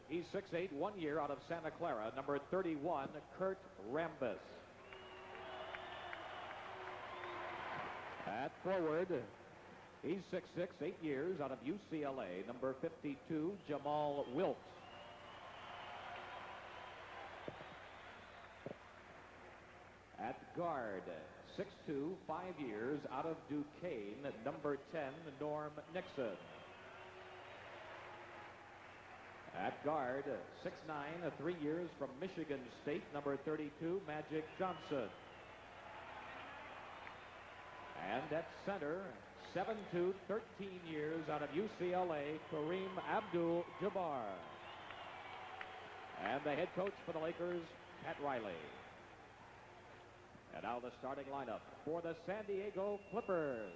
He's 6'8", 1 year out of Santa Clara. Number 31, Kurt Rambis. At forward, he's 6'6", 8 years out of UCLA. Number 52, Jamal Wilkes. At guard, 6'2", 5 years out of Duquesne. Number 10, Norm Nixon. At guard, 6'9", 3 years from Michigan State. Number 32, Magic Johnson. And at center, 7'2", 13 years out of UCLA, Kareem Abdul-Jabbar. And the head coach for the Lakers, Pat Riley. And now the starting lineup for the San Diego Clippers.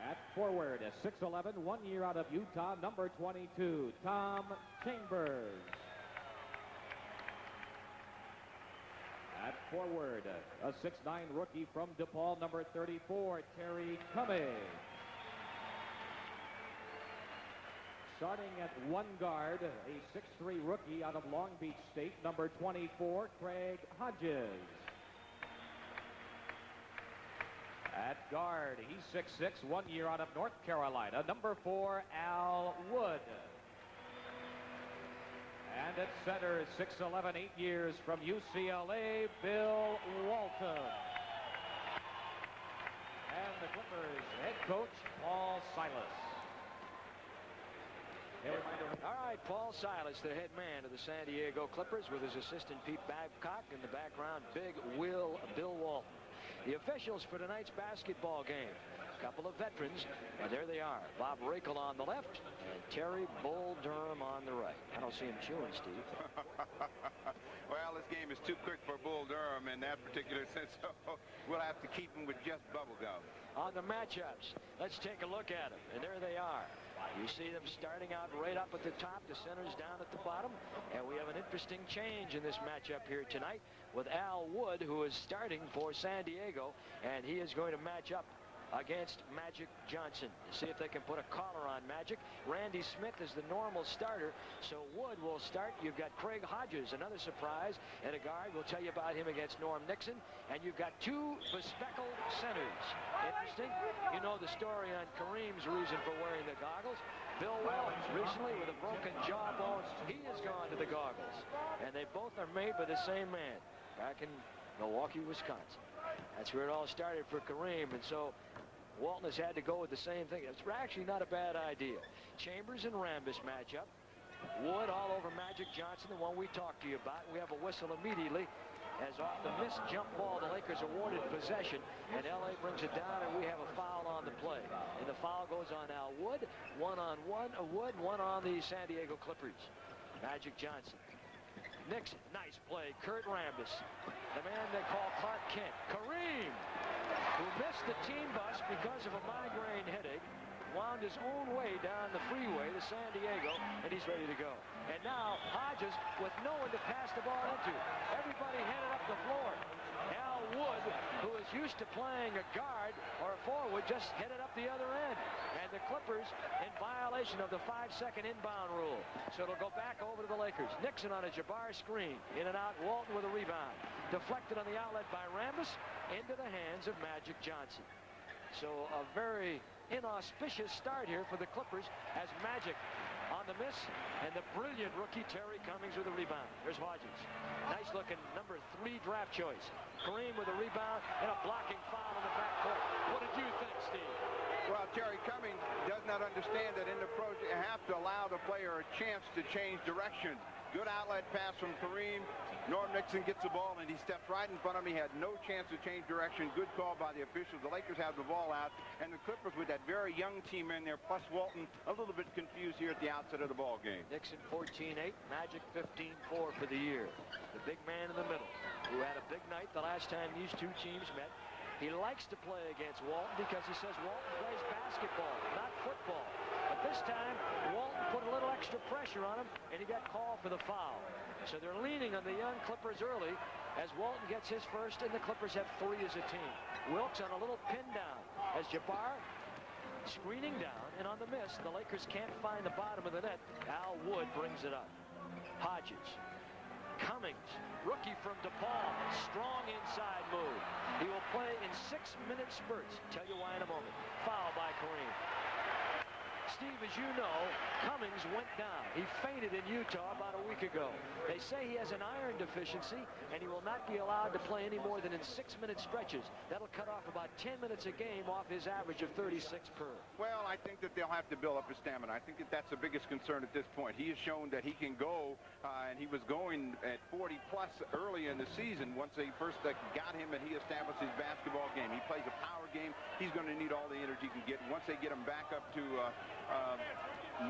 At forward, 6'11", 1 year out of Utah, number 22, Tom Chambers. At forward, a 6'9" rookie from DePaul, number 34, Terry Cummings. Starting at one guard, a 6'3" rookie out of Long Beach State, number 24, Craig Hodges. At guard, he's 6'6", 1 year out of North Carolina, number 4, Al Wood. And at center, 6'11", 8 years from UCLA, Bill Walton. And the Clippers head coach, Paul Silas. All right, Paul Silas, the head man of the San Diego Clippers, with his assistant Pete Babcock. In the background, big Bill Walton. The officials for tonight's basketball game. A couple of veterans, and there they are. Bob Rakel on the left and Terry Bull Durham on the right. I don't see him chewing, Steve. Well, this game is too quick for Bull Durham in that particular sense, so we'll have to keep him with just bubble gum. On the matchups, let's take a look at them, and there they are. You see them starting out right up at the top, the center's down at the bottom, and we have an interesting change in this matchup here tonight with Al Wood, who is starting for San Diego, and he is going to match up against Magic Johnson to see if they can put a collar on Magic. Randy Smith is the normal starter, so Wood will start. You've got Craig Hodges, another surprise, at a guard. We'll tell you about him against Norm Nixon. And you've got two bespectacled centers. Interesting. You know the story on Kareem's reason for wearing the goggles. Bill Wells, recently with a broken jawbone, he has gone to the goggles. And they both are made by the same man back in Milwaukee, Wisconsin. That's where it all started for Kareem, and so Walton has had to go with the same thing. It's actually not a bad idea. Chambers and Rambis matchup. Wood all over Magic Johnson, the one we talked to you about. We have a whistle immediately as off the missed jump ball, the Lakers awarded possession, and LA brings it down, and we have a foul on the play. And the foul goes on Al Wood. One on Wood, one on the San Diego Clippers. Magic Johnson. Nixon, nice play. Kurt Rambis, the man they call Clark Kent. Kareem, who missed the team bus because of a migraine headache, wound his own way down the freeway to San Diego, and he's ready to go. And now Hodges with no one to pass the ball into. Everybody headed up the floor. Al Wood, who is used to playing a guard or a forward, just headed up the other end. And the Clippers in violation of the 5-second inbound rule. So it'll go back over to the Lakers. Nixon on a Jabbar screen. In and out, Walton with a rebound. Deflected on the outlet by Rambis into the hands of Magic Johnson. So a very inauspicious start here for the Clippers as Magic on the miss, and the brilliant rookie Terry Cummings with a rebound. There's Hodges. Nice looking number 3 draft choice. Kareem with a rebound and a blocking foul in the backcourt. What did you think, Steve? Well, Terry Cummings does not understand that in the pros you have to allow the player a chance to change direction. Good outlet pass from Kareem. Norm Nixon gets the ball, and he steps right in front of him. He had no chance to change direction. Good call by the officials. The Lakers have the ball out, and the Clippers with that very young team in there, plus Walton, a little bit confused here at the outset of the ball game. Nixon 14-8, Magic 15-4 for the year. The big man in the middle, who had a big night the last time these two teams met. He likes to play against Walton because he says Walton plays basketball, not football. But this time, Walton put a little extra pressure on him, and he got called for the foul. So they're leaning on the young Clippers early as Walton gets his first, and the Clippers have 3 as a team. Wilkes on a little pin down as Jabbar Screening down, and on the miss, the Lakers can't find the bottom of the net. Al Wood brings it up. Hodges. Cummings, rookie from DePaul, strong inside move. He will play in 6-minute spurts. Tell you why in a moment. Foul by Kareem. Steve, as you know, Cummings went down. He fainted in Utah about a week ago. They say he has an iron deficiency, and he will not be allowed to play any more than in 6-minute stretches. That'll cut off about 10 minutes a game off his average of 36 per. Well, I think that they'll have to build up his stamina. I think that that's the biggest concern at this point. He has shown that he can go, and he was going at 40-plus early in the season once they first got him and he established his basketball game. He plays a power game. He's going to need all the energy he can get. Once they get him back up to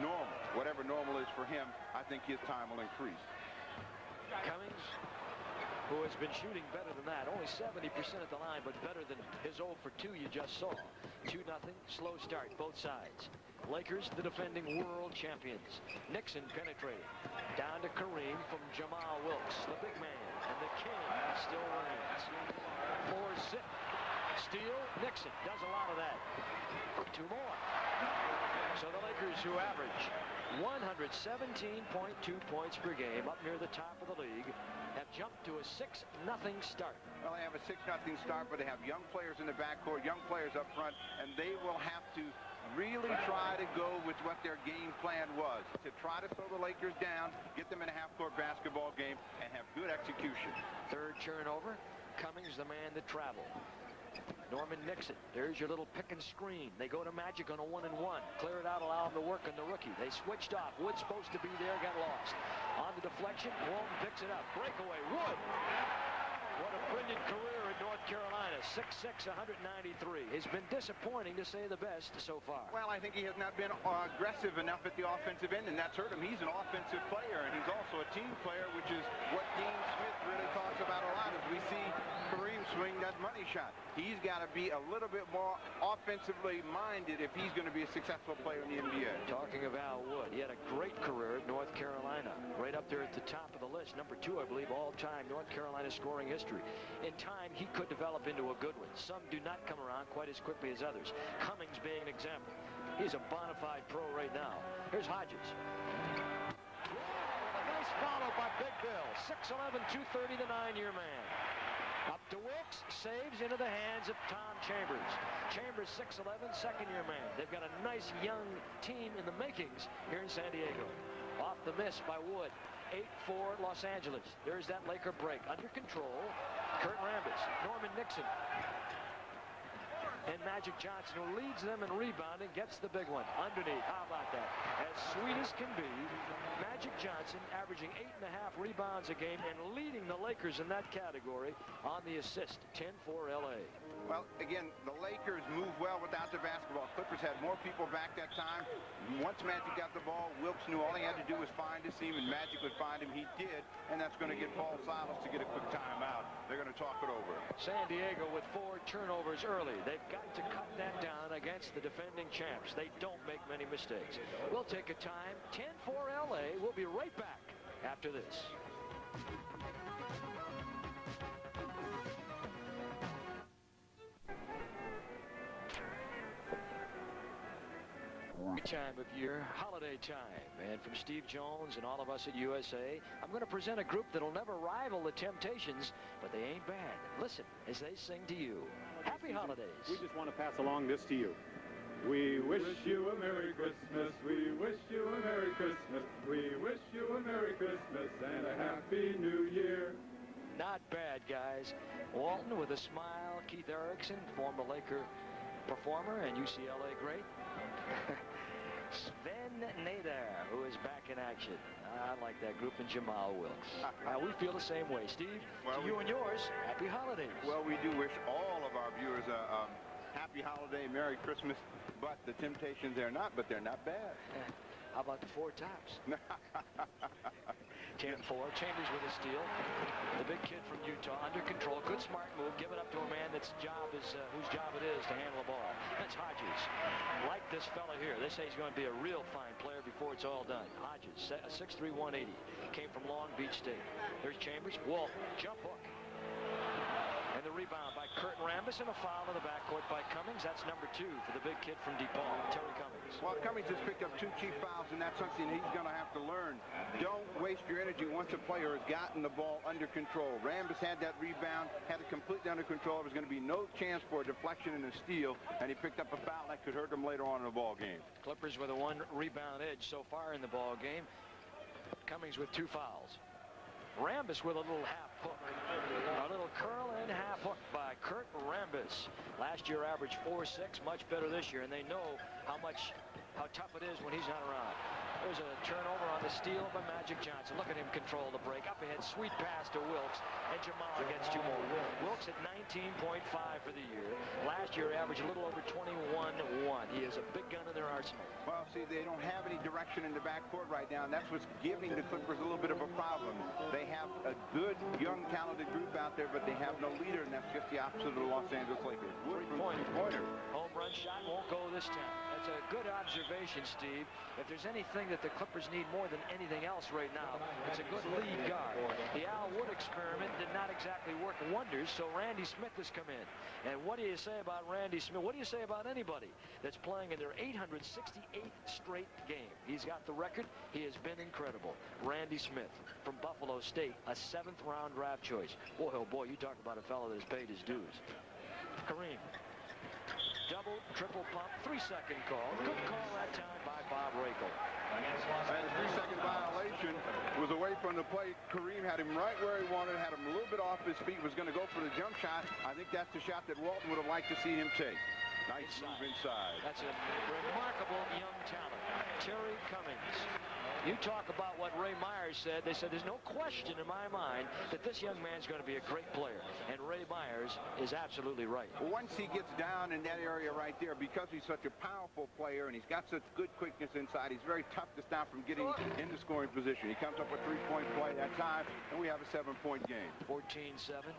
normal, whatever normal is for him, I think his time will increase. Cummings, who has been shooting better than that, only 70% at the line, but better than his 0 for 2 you just saw. 2-0, slow start, both sides. Lakers, the defending world champions. Nixon penetrating. Down to Kareem from Jamal Wilkes, the big man, and the king still reigns. 4-zip. Steal, Nixon does a lot of that. 2 more. So the Lakers, who average 117.2 points per game, up near the top of the league, have jumped to a 6-0 start. Well, they have a 6-0 start, but they have young players in the backcourt, young players up front, and they will have to really try to go with what their game plan was, to try to slow the Lakers down, get them in a half-court basketball game, and have good execution. Third turnover. Cummings, the man that traveled. Norman Nixon, there's your little pick and screen. They go to Magic on a 1-and-1. Clear it out, allow him to work on the rookie. They switched off. Wood's supposed to be there, got lost. On the deflection, Walton picks it up. Breakaway, Wood. What a brilliant career in North Carolina. 6'6", 193. Has been disappointing, to say the best, so far. Well, I think he has not been aggressive enough at the offensive end, and that's hurt him. He's an offensive player, and he's also a team player, which is what Dean Smith really talks about a lot as we see Kareem swing that money shot. He's got to be a little bit more offensively minded if he's going to be a successful player in the NBA. Talking of Al Wood, he had a great career at North Carolina. Right up there at the top of the list. Number 2, I believe, all-time North Carolina scoring history. In time, he could develop into a good one. Some do not come around quite as quickly as others. Cummings being an example. He's a bona fide pro right now. Here's Hodges. A nice follow by Big Bill. 6'11", 230, the 9-year man. Up to Wilkes, saves into the hands of Tom Chambers. Chambers, 6'11", second-year man. They've got a nice young team in the makings here in San Diego. Off the miss by Wood. 8-4 Los Angeles. There's that Laker break. Under control, Kurt Rambis, Norman Nixon, and Magic Johnson, who leads them in rebounding, gets the big one. Underneath, how about that? As sweet as can be, Magic Johnson averaging 8.5 rebounds a game and leading the Lakers in that category on the assist. 10-4 LA. Well, again, the Lakers move well without the basketball. Clippers had more people back that time. Once Magic got the ball, Wilkes knew all he had to do was find his seam, and Magic would find him. He did, and that's going to get Paul Silas to get a quick timeout. They're going to talk it over. San Diego with 4 turnovers early. They've got to cut that down against the defending champs. They don't make many mistakes. We'll take a time. 10-4 LA. We'll be right back after this. Time of year, holiday time, and from Steve Jones and all of us at USA, I'm going to present a group that'll never rival the Temptations, but they ain't bad. Listen as they sing to you. Happy holidays. We just want to pass along this to you. We wish you a Merry Christmas. We wish you a Merry Christmas. We wish you a Merry Christmas and a Happy New Year. Not bad, guys. Walton with a smile. Keith Erickson, former Laker performer and UCLA great. Sven Nader, who is back in action. I like that group, and Jamal Wilkes. We feel the same way. Steve, to you and yours, happy holidays. Well, we do wish all of our viewers a happy holiday, Merry Christmas. But the Temptations, they're not, but they're not bad. How about the Four Tops? 10-4, Chambers with a steal. The big kid from Utah, under control, good smart move, give it up to a man whose job it is to handle the ball. That's Hodges. Like this fella here, they say he's going to be a real fine player before it's all done. Hodges, 6'3", 180, came from Long Beach State. There's Chambers, Walton, jump hook. And the the rebound by Kurt Rambis, and a foul in the backcourt by Cummings. That's number 2 for the big kid from DePaul, Terry Cummings. Well, Cummings has picked up 2 cheap fouls, and that's something he's going to have to learn. Don't waste your energy once a player has gotten the ball under control. Rambis had that rebound, had it completely under control. There was going to be no chance for a deflection and a steal, and he picked up a foul that could hurt him later on in the ball game. Clippers with a 1 rebound edge so far in the ball game. Cummings with 2 fouls. Rambis with a little half hook. A little curl and half hook by Kurt Rambis. Last year averaged 4-6, much better this year, and they know how tough it is when he's not around. There's a turnover on the steal by Magic Johnson. Look at him control the break. Up ahead, sweet pass to Wilkes, and Jamal gets 2 more. Wilkes at 19.5 for the year. Last year averaged a little over 21-1. He is a big gun in their arsenal. Well, see, they don't have any direction in the backcourt right now, and that's what's giving the Clippers a little bit of a problem. They have a good, young, talented group out there, but they have no leader, and that's just the opposite of the Los Angeles Lakers. Three-pointer. Home run shot won't go this time. That's a good observation, Steve. If there's anything that the Clippers need more than anything else right now, it's a good lead guard. The Al Wood experiment did not exactly work wonders, so Randy Smith has come in. And what do you say about Randy Smith? What do you say about anybody that's playing in their 868th straight game? He's got the record. He has been incredible. Randy Smith from Buffalo State, a 7th-round draft choice. Boy, oh boy, you talk about a fellow that has paid his dues. Kareem. Double, triple pump, 3-second call. Good call that time by Bob Rakel. And a 3-second violation was away from the plate. Kareem had him right where he wanted, had him a little bit off his feet, was going to go for the jump shot. I think that's the shot that Walton would have liked to see him take. Nice move inside. That's a remarkable young talent. Terry Cummings. You talk about what Ray Myers said. They said there's no question in my mind that this young man's going to be a great player. And Ray Myers is absolutely right. Once he gets down in that area right there, because he's such a powerful player and he's got such good quickness inside, he's very tough to stop from getting into scoring position. He comes up with a 3-point play that time, and we have a 7-point game. 14-7.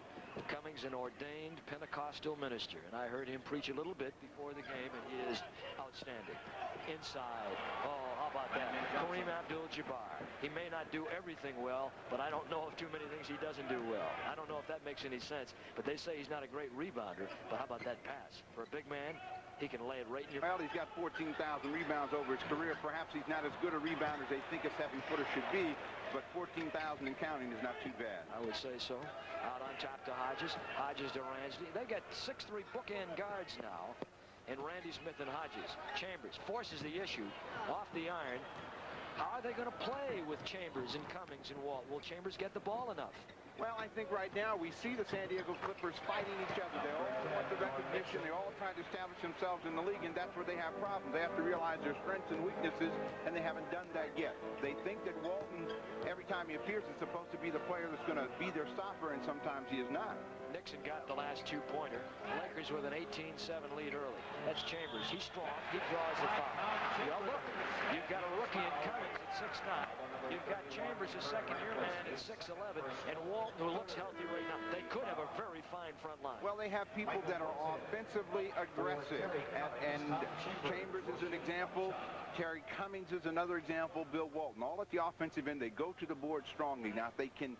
Cummings, an ordained Pentecostal minister, and I heard him preach a little bit before the game, and he is outstanding. Inside. Oh, how about that? Kareem Abdul-Jabbar. He may not do everything well, but I don't know of too many things he doesn't do well. I don't know if that makes any sense, but they say he's not a great rebounder, but how about that pass? For a big man, he can lay it right in your... Well, he's got 14,000 rebounds over his career. Perhaps he's not as good a rebounder as they think a 7-footer should be, but 14,000 and counting is not too bad. I would say so. Out on top to Hodges. Hodges to Ransby. They got 6'3" bookend guards now, and Randy Smith and Hodges. Chambers forces the issue off the iron. How are they going to play with Chambers and Cummings and Walt? Will Chambers get the ball enough? Well, I think right now we see the San Diego Clippers fighting each other. They all want the recognition. They're all trying to establish themselves in the league, and that's where they have problems. They have to realize their strengths and weaknesses, and they haven't done that yet. They think that Walton, every time he appears, is supposed to be the player that's going to be their stopper, and sometimes he is not. Nixon got the last 2-pointer. Lakers with an 18-7 lead early. That's Chambers. He's strong. He draws the foul. Well, look, you've got a rookie in Cummings at 6'9". You've got Chambers, a second-year man, at 6'11", and Walton, who looks healthy right now. They could have a very fine front line. Well, they have people that are offensively aggressive, and Chambers is an example. Terry Cummings is another example. Bill Walton. All at the offensive end, they go to the board strongly. Now, if they can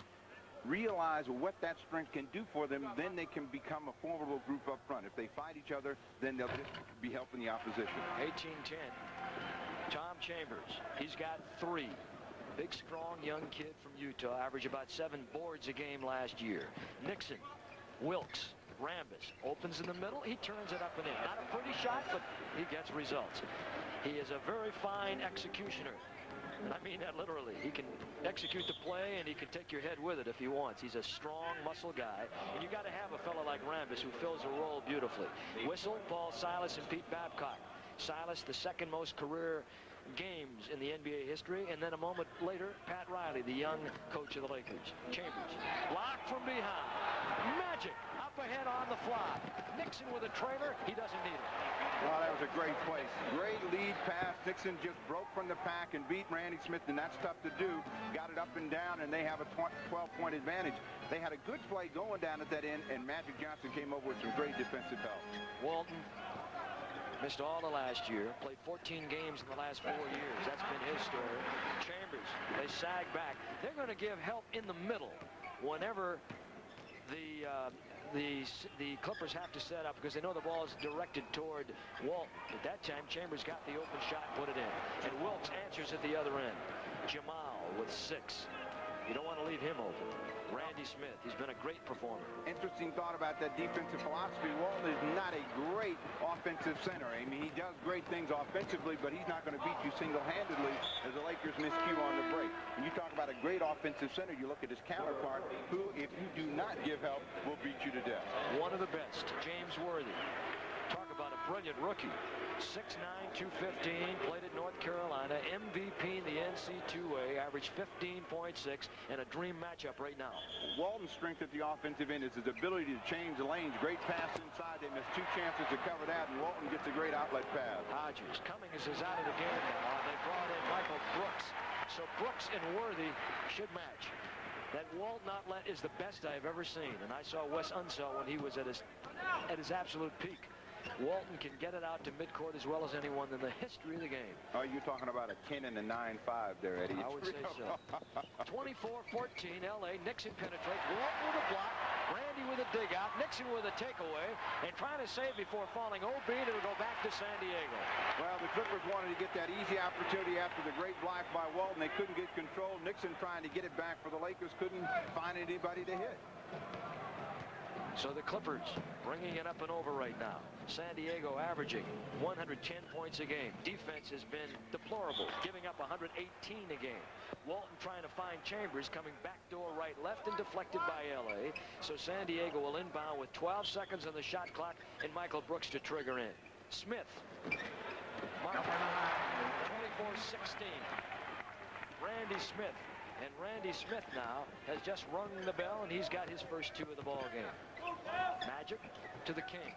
realize what that strength can do for them, then they can become a formidable group up front. If they fight each other, then they'll just be helping the opposition. 18-10. Tom Chambers. He's got 3. Big, strong, young kid from Utah. Averaged about 7 boards a game last year. Nixon, Wilkes, Rambis. Opens in the middle. He turns it up and in. Not a pretty shot, but he gets results. He is a very fine executioner. And I mean that literally. He can execute the play, and he can take your head with it if he wants. He's a strong, muscle guy. And you got to have a fellow like Rambis who fills a role beautifully. Whistle, Paul Silas, and Pete Babcock. Silas, the second most career games in the NBA history, and then a moment later, Pat Riley, the young coach of the Lakers. Chambers, blocked from behind. Magic, up ahead on the fly. Nixon with a trailer, he doesn't need it. Oh, that was a great play. Great lead pass. Nixon just broke from the pack and beat Randy Smith, and that's tough to do. Got it up and down, and they have a 12-point advantage. They had a good play going down at that end, and Magic Johnson came over with some great defensive help. Walton missed all the last year, played 14 games in the last 4 years. That's been his story. Chambers, they sag back. They're going to give help in the middle whenever the the Clippers have to set up because they know the ball is directed toward Walton. At that time, Chambers got the open shot and put it in. And Wilkes answers at the other end. Jamal with 6. You don't want to leave him open. Randy Smith, he's been a great performer. Interesting thought about that defensive philosophy. Walton is not a great offensive center. I mean, he does great things offensively, but he's not going to beat you single-handedly as the Lakers miscue on the break. When you talk about a great offensive center, you look at his counterpart, who, if you do not give help, will beat you to death. One of the best, James Worthy. Talk about a brilliant rookie. 6'9", 215, played at North Carolina, MVP in the NC2A, averaged 15.6, and a dream matchup right now. Walton's strength at the offensive end is his ability to change the lanes. Great pass inside. They missed 2 chances to cover that, and Walton gets a great outlet pass. Hodges, Cummings is out of the game now, and they brought in Michael Brooks. So Brooks and Worthy should match. That Walton outlet is the best I've ever seen, and I saw Wes Unseld when he was at his absolute peak. Walton can get it out to midcourt as well as anyone in the history of the game. Oh, you're talking about a 10 and a 9-5 there, Eddie. I would say so. 24-14, L.A. Nixon penetrates. Walton with a block. Randy with a dig out. Nixon with a takeaway. And trying to save before falling. OB to go back to San Diego. Well, the Clippers wanted to get that easy opportunity after the great block by Walton. They couldn't get control. Nixon trying to get it back for the Lakers. Couldn't find anybody to hit. So the Clippers bringing it up and over right now. San Diego averaging 110 points a game. Defense has been deplorable, giving up 118 a game. Walton trying to find Chambers, coming backdoor right, left, and deflected by L.A. So San Diego will inbound with 12 seconds on the shot clock, and Michael Brooks to trigger in. Smith. 24-16. Randy Smith. And Randy Smith now has just rung the bell, and he's got his first 2 of the ball game. Magic to the king.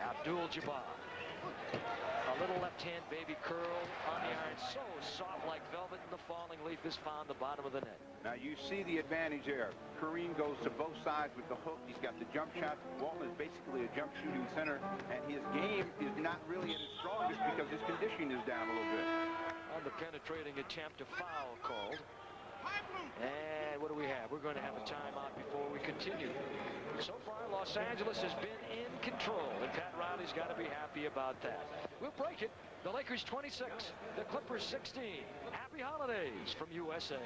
Abdul-Jabbar. A little left-hand baby curl on the iron. So soft like velvet, and the falling leaf has found the bottom of the net. Now you see the advantage there. Kareem goes to both sides with the hook. He's got the jump shot. Walton is basically a jump shooting center, and his game is not really at its strongest because his conditioning is down a little bit. On the penetrating attempt, a foul called. And what do we have? We're going to have a timeout before we continue. So far, Los Angeles has been in control, and Pat Riley's got to be happy about that. We'll break it. The Lakers 26, the Clippers 16. Happy holidays from USA.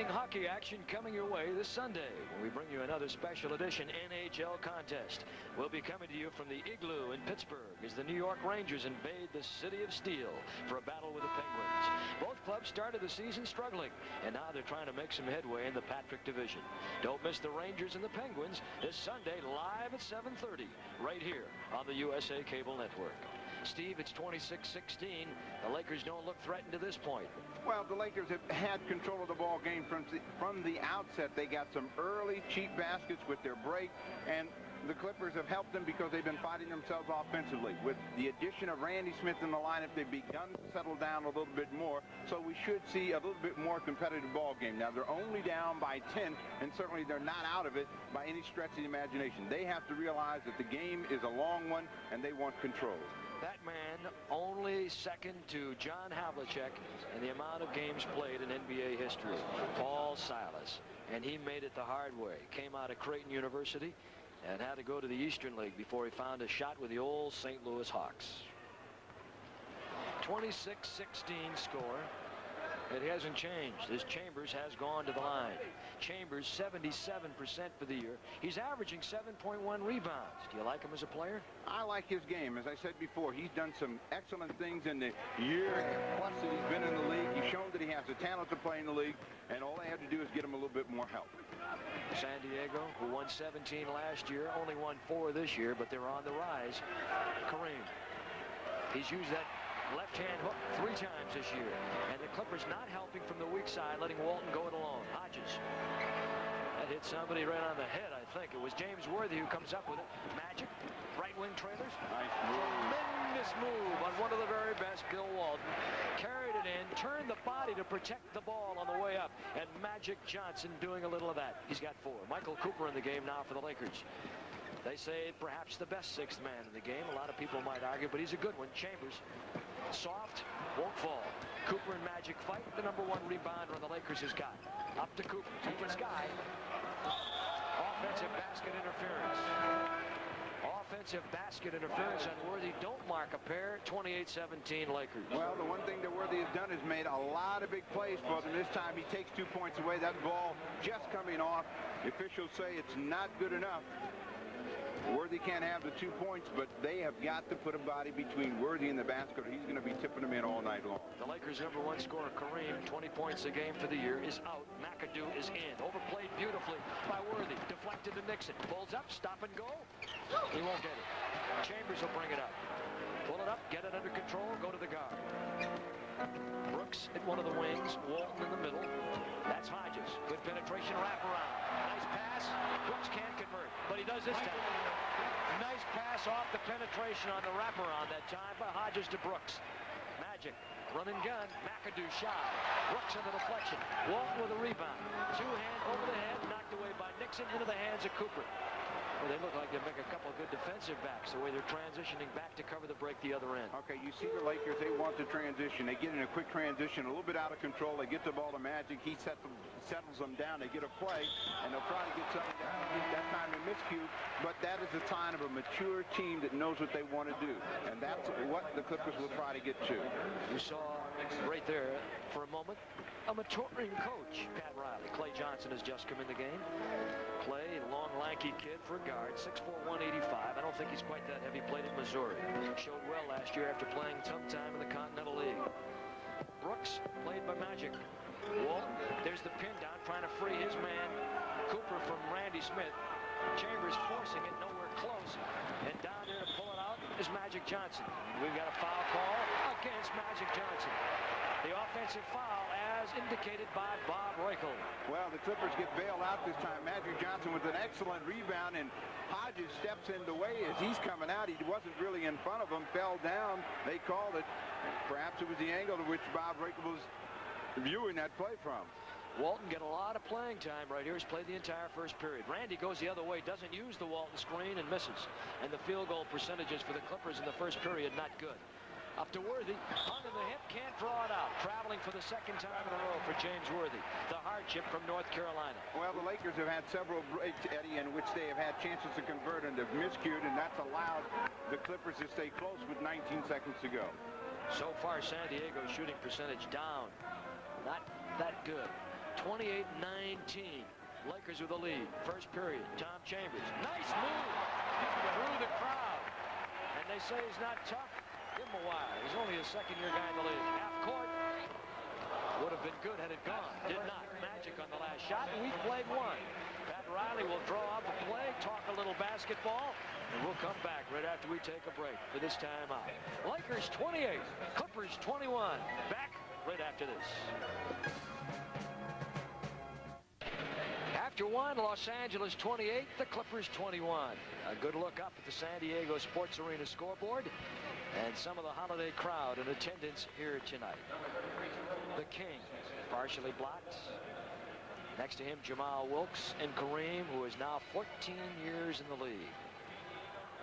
Hockey action coming your way this Sunday when we bring you another special edition NHL contest. We'll be coming to you from the Igloo in Pittsburgh as the New York Rangers invade the City of Steel for a battle with the Penguins. Both clubs started the season struggling, and now they're trying to make some headway in the Patrick Division. Don't miss the Rangers and the Penguins this Sunday live at 7:30 right here on the USA Cable Network. Steve, it's 26-16. The Lakers don't look threatened to this point. Well, the Lakers have had control of the ball game from the outset. They got some early cheap baskets with their break, and the Clippers have helped them because they've been fighting themselves offensively. With the addition of Randy Smith in the lineup, they've begun to settle down a little bit more, so we should see a little bit more competitive ball game. Now, they're only down by 10, and certainly they're not out of it by any stretch of the imagination. They have to realize that the game is a long one, and they want control. That man only second to John Havlicek in the amount of games played in NBA history, Paul Silas. And he made it the hard way. Came out of Creighton University and had to go to the Eastern League before he found a shot with the old St. Louis Hawks. 26-16 score. It hasn't changed. This Chambers has gone to the line. Chambers 77% for the year. He's averaging 7.1 rebounds. Do you like him as a player? I like his game. As I said before, he's done some excellent things in the year plus that he's been in the league. He's shown that he has the talent to play in the league, and all they have to do is get him a little bit more help. San Diego, who won 17 last year, only won 4 this year, but they're on the rise. Kareem. He's used that left-hand hook 3 times this year. And the Clippers not helping from the weak side, letting Walton go it alone. Hodges. That hit somebody right on the head, I think. It was James Worthy who comes up with it. Magic, right wing trailers. Nice move. Tremendous move on one of the very best, Bill Walton. Carried it in, turned the body to protect the ball on the way up. And Magic Johnson doing a little of that. He's got 4. Michael Cooper in the game now for the Lakers. They say perhaps the best sixth man in the game. A lot of people might argue, but he's a good one. Chambers, soft, won't fall. Cooper and Magic fight. The #1 rebounder on the Lakers has got. Up to Cooper. He gets Guy. Offensive basket interference. Offensive basket interference on Worthy. Don't mark a pair. 28-17 Lakers. Well, the one thing that Worthy has done is made a lot of big plays for them. This time he takes 2 points away. That ball just coming off. The officials say it's not good enough. Worthy can't have the 2 points, but they have got to put a body between Worthy and the basket, or he's going to be tipping them in all night long. The Lakers' #1 scorer, Kareem, 20 points a game for the year, is out. McAdoo is in. Overplayed beautifully by Worthy. Deflected to Nixon. Pulls up, stop and go. He won't get it. Chambers will bring it up. Pull it up, get it under control, go to the guard. Brooks at one of the wings. Walton in the middle. That's Hodges. Good penetration, wraparound. Nice pass. Brooks can't convert, but he does this time. Nice pass off the penetration on the wraparound that time by Hodges to Brooks. Magic, run and gun. McAdoo shy. Brooks in the deflection. Walton with a rebound. Two-hand over the head, knocked away by Nixon into the hands of Cooper. Well, they look like they make a couple of good defensive backs the way they're transitioning back to cover the break the other end. Okay, you see the Lakers, they want the transition. They get in a quick transition, a little bit out of control. They get the ball to Magic. He settles them down. They get a play, and they'll try to get something down. That time a miscue, but that is a sign of a mature team that knows what they want to do, and that's what the Clippers will try to get to. You saw right there for a moment a maturing coach, Pat Riley. Clay Johnson has just come in the game. Clay, long, lanky kid for a guard, 6'4", 185. I don't think he's quite that heavy. Played at Missouri. Showed well last year after playing some time in the Continental League. Brooks, played by Magic. Walton, there's the pin down, trying to free his man. Cooper from Randy Smith. Chambers forcing it, nowhere close. And down there to pull it out is Magic Johnson. We've got a foul call against Magic Johnson. The offensive foul as indicated by Bob Reichel. Well, the Clippers get bailed out this time. Magic Johnson with an excellent rebound, and Hodges steps in the way as he's coming out. He wasn't really in front of him, fell down. They called it. Perhaps it was the angle to which Bob Reichel was viewing that play from. Walton get a lot of playing time right here. He's played the entire first period. Randy goes the other way, doesn't use the Walton screen and misses. And the field goal percentages for the Clippers in the first period, not good. Up to Worthy, hung in the hip, can't draw it out. Traveling for the second time in a row for James Worthy. The hardship from North Carolina. Well, the Lakers have had several breaks, Eddie, in which they have had chances to convert, and they've miscued, and that's allowed the Clippers to stay close with 19 seconds to go. So far, San Diego's shooting percentage down. Not that good. 28-19. Lakers with the lead. First period. Tom Chambers. Nice move through the crowd. And they say he's not tough. Give him a while. He's only a second-year guy in the league. Half court. Would have been good had it gone. Did not. Magic on the last shot, and we've played one. Pat Riley will draw up a play, talk a little basketball, and we'll come back right after we take a break for this time out. Lakers 28, Clippers 21. Back right after this. After one, Los Angeles 28, the Clippers 21. A good look up at the San Diego Sports Arena scoreboard and some of the holiday crowd in attendance here tonight. The King, partially blocked. Next to him, Jamal Wilkes and Kareem, who is now 14 years in the league.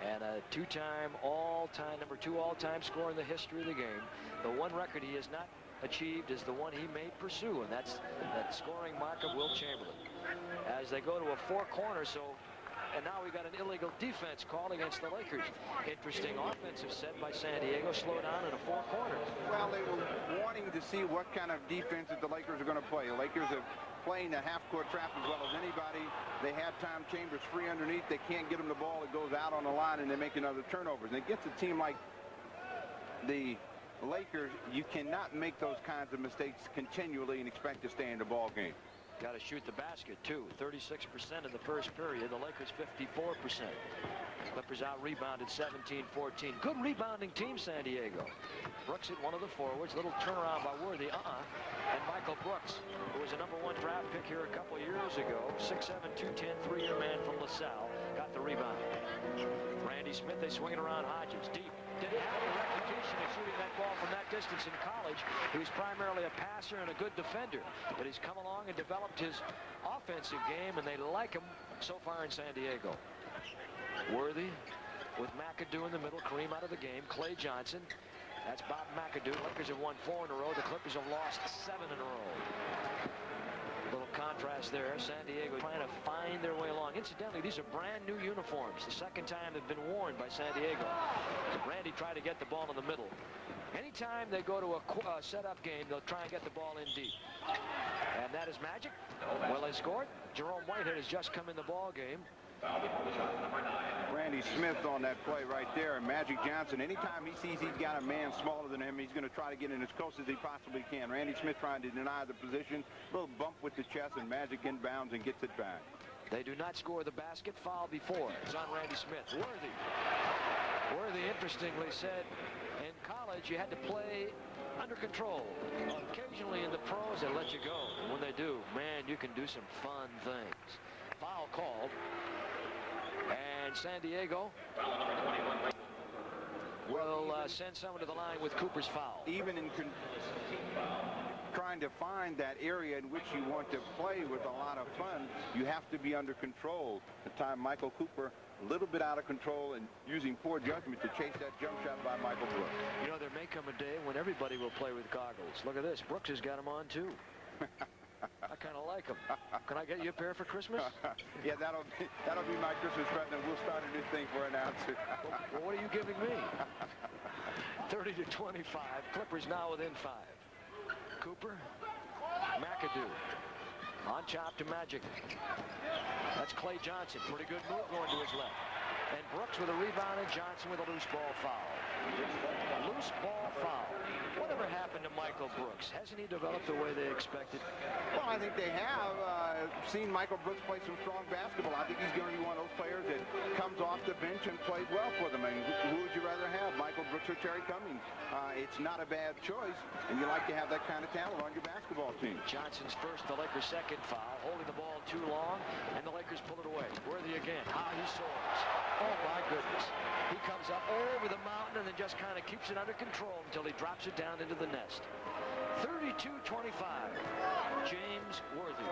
And a two-time all-time, #2 all-time scorer in the history of the game. The one record he has not achieved is the one he may pursue, and that's that scoring mark of Wilt Chamberlain. As they go to a four-corner, and now we've got an illegal defense called against the Lakers. Interesting offensive set by San Diego. Slow down in a four-corner. Well, they were wanting to see what kind of defense that the Lakers are going to play. The Lakers are playing a half-court trap as well as anybody. They have Tom Chambers free underneath. They can't get him the ball. It goes out on the line, and they make another turnover. And against a team like the Lakers, you cannot make those kinds of mistakes continually and expect to stay in the ball game. Got to shoot the basket, too. 36% in the first period. The Lakers 54%. Clippers out-rebounded 17-14. Good rebounding team, San Diego. Brooks at one of the forwards. Little turnaround by Worthy. And Michael Brooks, who was a #1 draft pick here a couple years ago. 6'7", 210, 3-year man from LaSalle. Got the rebound. Randy Smith, they swing it around Hodges. Deep. Didn't have the reputation of shooting that ball from that distance in college. He was primarily a passer and a good defender. But he's come along and developed his offensive game, and they like him so far in San Diego. Worthy with McAdoo in the middle. Kareem out of the game. Clay Johnson. That's Bob McAdoo. Lakers have won 4 in a row. The Clippers have lost 7 in a row. Little contrast there. San Diego trying to find their way along. Incidentally, these are brand new uniforms. The second time they've been worn by San Diego. Randy tried to get the ball in the middle. Anytime they go to a setup game, they'll try and get the ball in deep. And that is magic. Well, they scored. Jerome Whitehead has just come in the ball game. Randy Smith on that play right there. And Magic Johnson, anytime he sees he's got a man smaller than him, he's going to try to get in as close as he possibly can. Randy Smith trying to deny the position. Little bump with the chest, and Magic inbounds and gets it back. They do not score the basket. Foul before. It's on Randy Smith. Worthy, interestingly, said in college you had to play under control. Occasionally in the pros they let you go. And when they do, man, you can do some fun things. Foul called. And San Diego will send someone to the line with Cooper's foul. Even in trying to find that area in which you want to play with a lot of fun, you have to be under control. At the time, Michael Cooper a little bit out of control and using poor judgment to chase that jump shot by Michael Brooks. You know, there may come a day when everybody will play with goggles. Look at this. Brooks has got them on, too. I kind of like them. Can I get you a pair for Christmas? Yeah, that'll be my Christmas present. We'll start a new thing for an announcer. Well, what are you giving me? 30-25. Clippers now within 5. Cooper, McAdoo. On chop to Magic. That's Clay Johnson. Pretty good move going to his left. And Brooks with a rebound and Johnson with a loose ball foul. Loose ball foul. Whatever happened to Michael Brooks? Hasn't he developed the way they expected? Well, I think they have seen Michael Brooks play some strong basketball. I think he's going to be one of those players that comes off the bench and plays well for them. And who would you rather have, Michael Brooks or Terry Cummings? It's not a bad choice, and you like to have that kind of talent on your basketball team. Johnson's first, the Lakers' second foul, holding the ball too long, and the Lakers pull it away. Worthy again. He soars. Oh, my goodness. He comes up over the mountain and then just kind of keeps it under control until he drops it down into the nest. 32-25. James Worthy.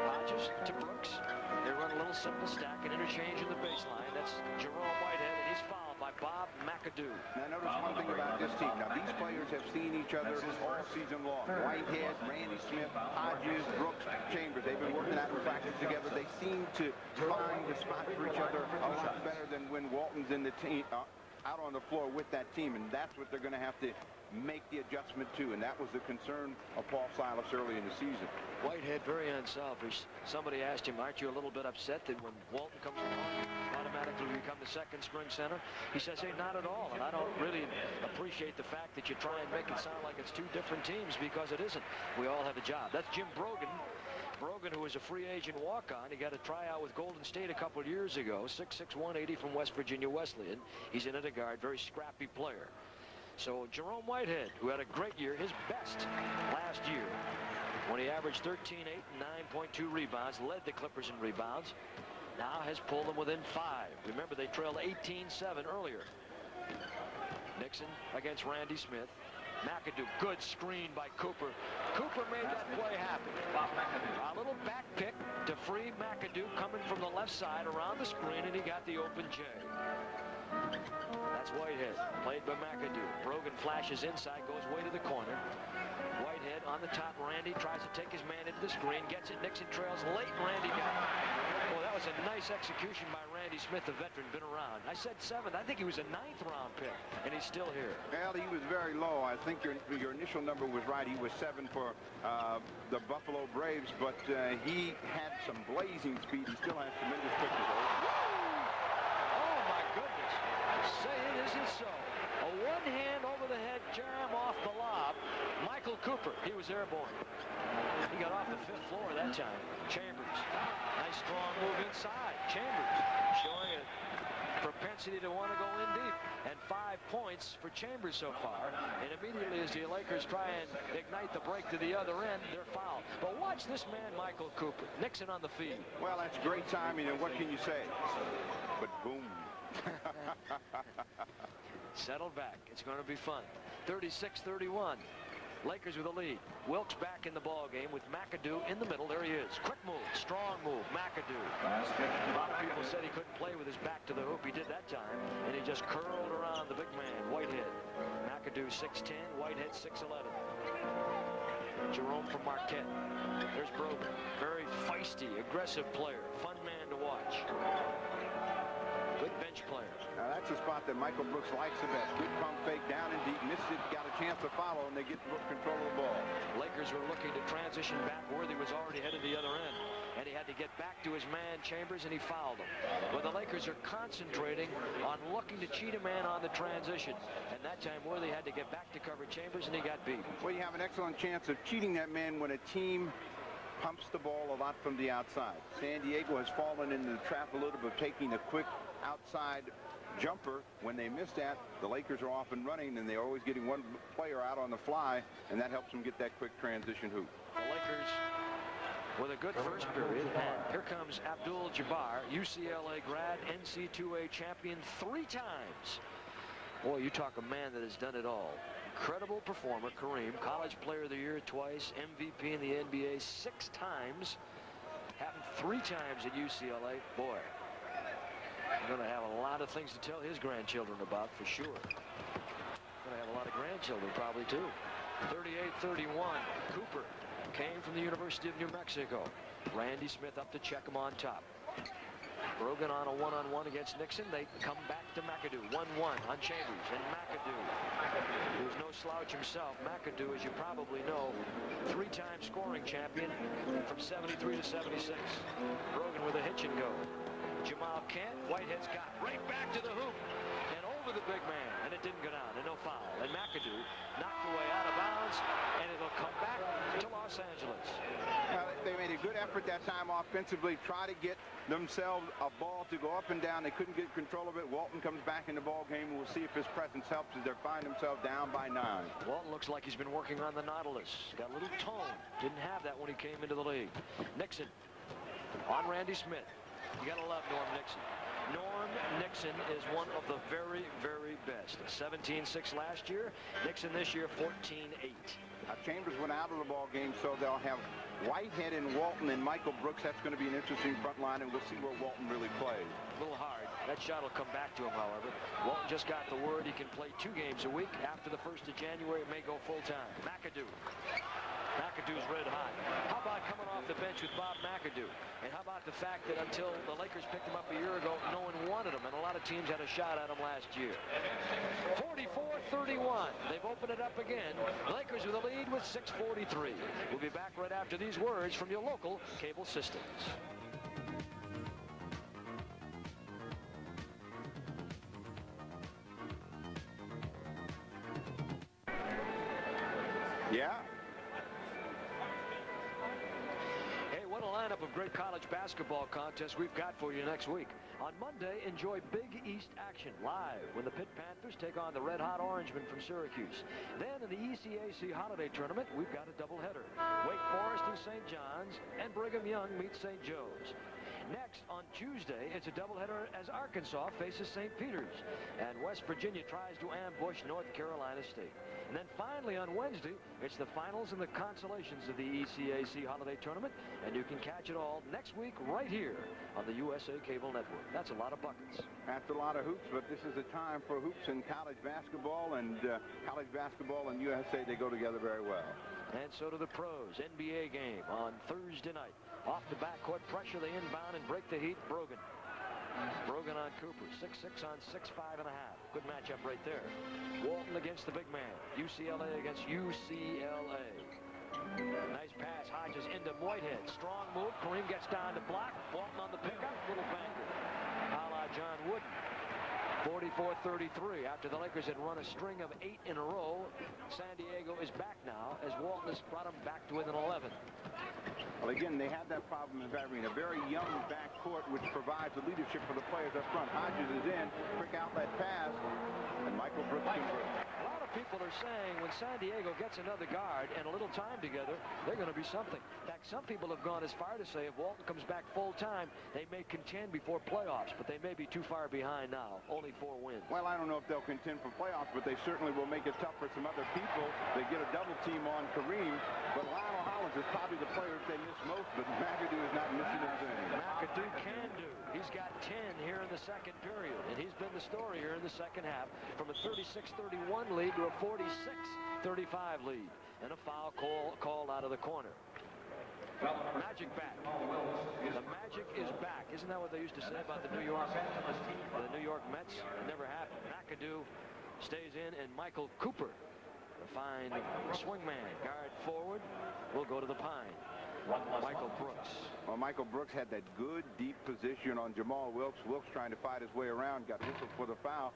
Hodges to Brooks. They run a little simple stack and interchange in the baseline. That's Jerome Whitehead, and he's fouled by Bob McAdoo. Now, notice one thing about this team. Now, these players have seen each other all season long. Whitehead, Randy Smith, Hodges, Brooks, Chambers. They've been working out in practice together. They seem to find the spot for each other a lot better than when Walton's in the team out on the floor with that team, and that's what they're going to have to make the adjustment to, and that was the concern of Paul Silas early in the season. Whitehead very unselfish. Somebody asked him, aren't you a little bit upset that when Walton comes along, automatically become the second string center? He says, hey, not at all, and I don't really appreciate the fact that you try and make it sound like it's two different teams, because it isn't. We all have a job. That's Jim Brogan. Brogan, who was a free agent walk-on. He got a tryout with Golden State a couple of years ago. 6'6", 180 from West Virginia Wesleyan. He's an guard, very scrappy player. So Jerome Whitehead, who had a great year, his best last year, when he averaged 13-8 and 9.2 rebounds, led the Clippers in rebounds, now has pulled them within 5. Remember, they trailed 18-7 earlier. Nixon against Randy Smith. McAdoo, good screen by Cooper. Cooper made that play happen. A little back pick to free McAdoo coming from the left side around the screen, and he got the open J. That's Whitehead, played by McAdoo. Brogan flashes inside, goes way to the corner. Whitehead on the top. Randy tries to take his man into the screen, gets it. Nixon trails late. Randy got it. Well, that was a nice execution by Randy Smith, the veteran, been around. I said 7th. I think he was a 9th round pick, and he's still here. Well, he was very low. I think your initial number was right. He was 7 for the Buffalo Braves, but he had some blazing speed. He still has tremendous quickness. Oh, my goodness. Say it isn't so. A one-hand over-the-head jam off the lob. Michael Cooper, he was airborne. He got off the 5th floor that time. Chambers, nice strong move inside. Chambers showing a propensity to want to go in deep. And 5 points for Chambers so far. And immediately as the Lakers try and ignite the break to the other end, they're fouled. But watch this man, Michael Cooper. Nixon on the feed. Well, that's great timing, and what can you say? But boom. Settled back. It's going to be fun. 36-31. Lakers with a lead. Wilkes back in the ball game with McAdoo in the middle. There he is. Quick move, strong move, McAdoo. A lot of people said he couldn't play with his back to the hoop. He did that time, and he just curled around the big man, Whitehead. McAdoo 6'10", Whitehead 6'11". Jerome from Marquette. There's Brogan. Very feisty, aggressive player. Fun man to watch. Good bench player. Now that's a spot that Michael Brooks likes the best. Good pump fake down and deep. Missed it, got a chance to follow, and they get control of the ball. Lakers were looking to transition back. Worthy was already headed the other end, and he had to get back to his man Chambers, and he fouled him. But the Lakers are concentrating on looking to cheat a man on the transition, and that time Worthy had to get back to cover Chambers, and he got beat. Well, you have an excellent chance of cheating that man when a team pumps the ball a lot from the outside. San Diego has fallen into the trap a little bit, taking a quick outside jumper. When they miss that, the Lakers are off and running, and they're always getting one player out on the fly, and that helps them get that quick transition hoop. The Lakers with a good first period, and here comes Abdul-Jabbar, UCLA grad, NC2A champion 3 times. Boy, you talk a man that has done it all. Incredible performer, Kareem, College Player of the Year twice, MVP in the NBA 6 times, happened 3 times at UCLA. Boy, I'm going to have a lot of things to tell his grandchildren about, for sure. Going to have a lot of grandchildren probably too. 38-31, Cooper came from the University of New Mexico. Randy Smith up to check him on top. Brogan on a one-on-one against Nixon. They come back to McAdoo. 1-1 on Chambers, and McAdoo, who's no slouch himself. McAdoo, as you probably know, 3-time scoring champion from 73 to 76. Brogan with a hitch and go. Jamal Kent, Whitehead's got right back to the hoop and over the big man, and it didn't go down, and no foul. And McAdoo knocked away out of bounds, and it'll come back to Los Angeles. They made a good effort that time offensively, try to get themselves a ball to go up and down. They couldn't get control of it. Walton comes back in the ball game, and we'll see if his presence helps as they find themselves down by 9. Walton looks like he's been working on the Nautilus. Got a little tone. Didn't have that when he came into the league. Nixon on Randy Smith. You gotta love Norm Nixon. Norm Nixon is one of the very, very best. 17-6 last year. Nixon this year 14-8. Now Chambers went out of the ball game, so they'll have Whitehead and Walton and Michael Brooks. That's going to be an interesting front line, and we'll see where Walton really plays. A little hard. That shot will come back to him, however. Walton just got the word he can play 2 games a week. After the 1st of January, it may go full-time. McAdoo. McAdoo's red hot. How about coming off the bench with Bob McAdoo? And how about the fact that until the Lakers picked him up a year ago, no one wanted him, and a lot of teams had a shot at him last year. 44-31. They've opened it up again. Lakers with a lead with 6:43. We'll be back right after these words from your local cable systems. Yeah. What a lineup of great college basketball contests we've got for you next week. On Monday, enjoy Big East action live when the Pitt Panthers take on the red-hot Orangemen from Syracuse. Then in the ECAC Holiday Tournament, we've got a doubleheader. Wake Forest and St. John's, and Brigham Young meets St. Joe's. Next, on Tuesday, it's a doubleheader as Arkansas faces St. Peter's, and West Virginia tries to ambush North Carolina State. And then finally on Wednesday, it's the finals and the consolations of the ECAC Holiday Tournament, and you can catch it all next week right here on the USA Cable Network. That's a lot of buckets. That's a lot of hoops, but this is a time for hoops in college basketball, and USA, they go together very well. And so do the pros. NBA game on Thursday night. Off the backcourt pressure, they inbound and break the heat. Brogan. Brogan on Cooper. 6'6" on 6'5.5". Good matchup right there. Walton against the big man. UCLA against UCLA. Nice pass. Hodges into Whitehead. Strong move. Kareem gets down to block. Walton on the pickup. Little banker. A la John Wooden. 44-33. After the Lakers had run a string of 8 in a row, San Diego is back now as Walton has brought them back to within 11. Well, again, they have that problem of having a very young backcourt, which provides the leadership for the players up front. Hodges is in, quick outlet pass, and Michael Brooks converts. A lot of people are saying when San Diego gets another guard and a little time together, they're going to be something. In fact, some people have gone as far to say if Walton comes back full time, they may contend before playoffs, but they may be too far behind now. Only 4 wins. Well, I don't know if they'll contend for playoffs, but they certainly will make it tough for some other people. They get a double team on Kareem, but Lionel Hollins is probably the player that they miss most, but McAdoo is not missing a thing. McAdoo can do. He's got 10 here in the second period, and he's been the story here in the second half from a 36-31 lead to a 46-35 lead, and a foul called out of the corner. Magic back. The Magic is back. Isn't that what they used to say about the New York Mets? It never happened. McAdoo stays in, and Michael Cooper, the fine swingman, guard forward, will go to the pine. Michael Brooks. Well, Michael Brooks had that good deep position on Jamal Wilkes. Wilkes trying to fight his way around, got whistled for the foul.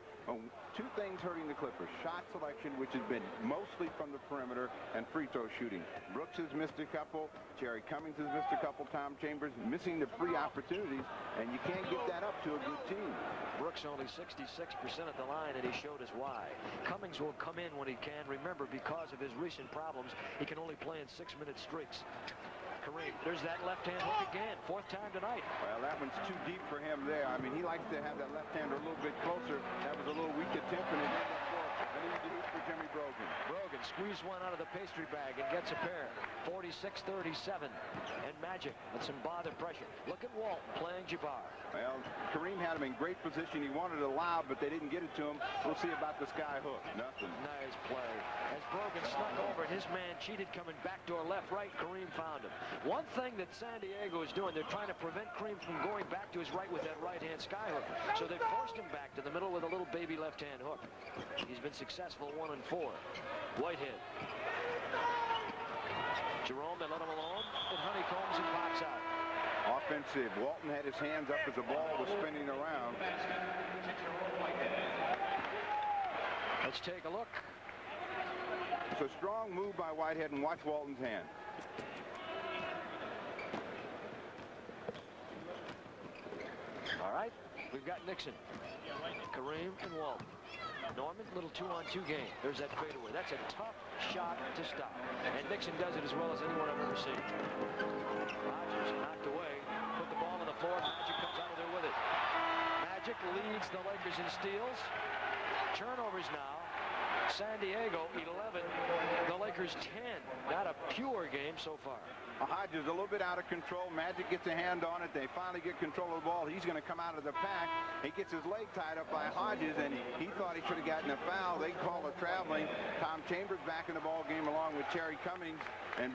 Two things hurting the Clippers: shot selection, which has been mostly from the perimeter, and free throw shooting. Brooks has missed a couple. Terry Cummings has missed a couple. Tom Chambers missing the free opportunities, and you can't get that up to a good team. Brooks only 66% at the line, and he showed us why. Cummings will come in when he can. Remember, because of his recent problems, he can only play in 6-minute streaks. Kareem, there's that left-hand hook again. 4th time tonight. Well, that one's too deep for him there. I mean, he likes to have that left-hander a little bit closer. That was a little weak attempt, and he did it for Jimmy Brogan. Brogan squeezed one out of the pastry bag and gets a pair. 46-37. And Magic with some bother pressure. Look at Walton playing Jabbar. Well, Kareem had him in great position. He wanted it loud, but they didn't get it to him. We'll see about the sky hook. Nothing. Nice play. As Brogan snuck over and his man cheated coming backdoor left, right, Kareem found him. One thing that San Diego is doing, they're trying to prevent Kareem from going back to his right with that right-hand sky hook. So they forced him back to the middle with a little baby left-hand hook. He's been successful 1 and 4. Whitehead. Jerome, they let him alone. It honeycombs and pops out. Offensive. Walton had his hands up as the ball was spinning around. Let's take a look. It's a strong move by Whitehead, and watch Walton's hand. All right, we've got Nixon, Kareem, and Walton. Norman, little 2-on-2 game. There's that fadeaway. That's a tough shot to stop. And Nixon does it as well as anyone I've ever seen. Rogers knocked away. Put the ball on the floor. Magic comes out of there with it. Magic leads the Lakers in steals. Turnovers now. San Diego 11. The Lakers 10. Not a pure game so far. Hodges a little bit out of control. Magic gets a hand on it. They finally get control of the ball. He's going to come out of the pack. He gets his leg tied up by Hodges, and he thought he should have gotten a foul. They call it traveling. Tom Chambers back in the ball game along with Terry Cummings and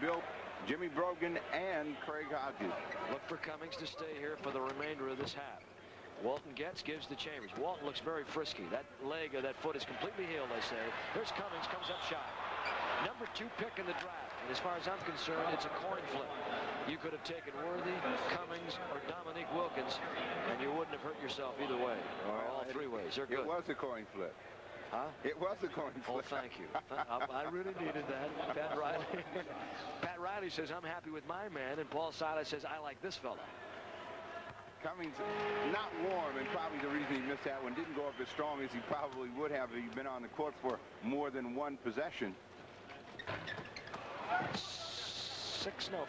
Jimmy Brogan and Craig Hodges. Look for Cummings to stay here for the remainder of this half. Walton gives to Chambers. Walton looks very frisky. That leg or that foot is completely healed, they say. Here's Cummings, comes up shy. Number 2 pick in the draft. And as far as I'm concerned, it's a coin flip. You could have taken Worthy, Cummings, or Dominique Wilkins, and you wouldn't have hurt yourself either way. Or all 3 ways. They're good. It was a coin flip. Huh? It was a coin flip. Oh, thank you. I really needed that. Pat Riley. Pat Riley says, I'm happy with my man, and Paul Silas says, I like this fella. Cummings not warm, and probably the reason he missed that one. Didn't go up as strong as he probably would have if he'd been on the court for more than one possession.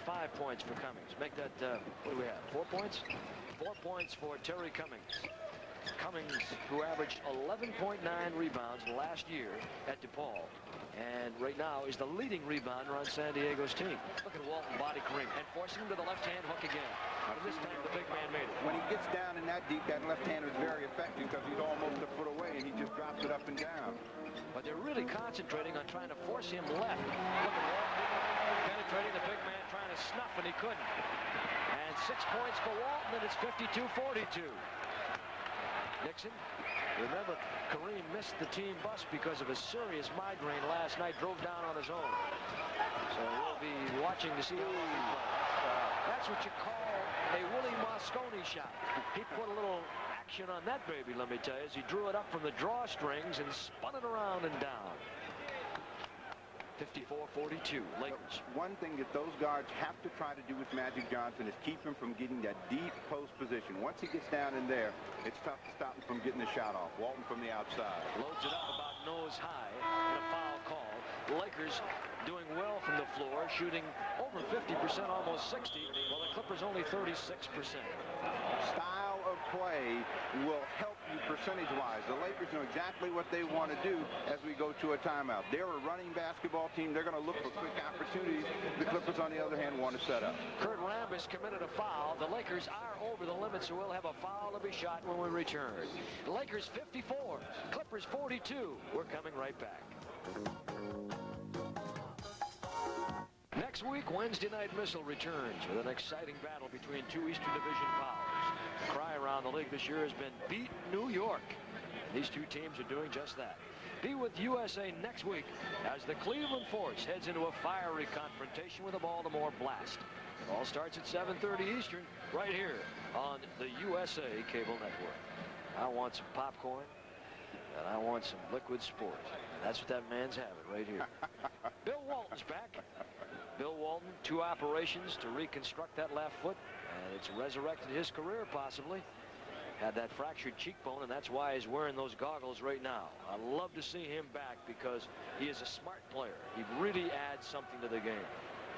5 points for Cummings. Make that, what do we have, 4 points? 4 points for Terry Cummings. Cummings, who averaged 11.9 rebounds last year at DePaul, and right now is the leading rebounder on San Diego's team. Look at Walton body Kareem and forcing him to the left-hand hook again. And this time the big man made it. When he gets down in that deep, that left hand is very effective because he's almost a foot away and he just drops it up and down. But they're really concentrating on trying to force him left. Look at Walton penetrating the big man, trying to snuff, and he couldn't. And 6 points for Walton, and it's 52-42. Nixon, remember, Kareem missed the team bus because of a serious migraine last night, drove down on his own. So we'll be watching to see how he plays. That's what you call a Willie Mosconi shot. He put a little action on that baby, let me tell you, as he drew it up from the drawstrings and spun it around and down. 54-42, Lakers. One thing that those guards have to try to do with Magic Johnson is keep him from getting that deep post position. Once he gets down in there, it's tough to stop him from getting the shot off. Walton from the outside. Loads it up about nose high and a foul call. The Lakers doing well from the floor, shooting over 50%, almost 60, while the Clippers only 36%. Style of play will help you percentage-wise. The Lakers know exactly what they want to do as we go to a timeout. They're a running basketball team. They're going to look for quick opportunities. The Clippers, on the other hand, want to set up. Kurt Rambis committed a foul. The Lakers are over the limit, so we'll have a foul to be shot when we return. The Lakers 54, Clippers 42. We're coming right back. Next week, Wednesday Night Missile returns with an exciting battle between two Eastern Division powers. The cry around the league this year has been beat New York. These two teams are doing just that. Be with USA next week as the Cleveland Force heads into a fiery confrontation with the Baltimore Blast. It all starts at 7:30 Eastern right here on the USA Cable Network. I want some popcorn and I want some liquid sport. That's what that man's having right here. Bill Walton's back. Bill Walton, 2 operations to reconstruct that left foot, and it's resurrected his career possibly. Had that fractured cheekbone, and that's why he's wearing those goggles right now. I love to see him back because he is a smart player. He really adds something to the game.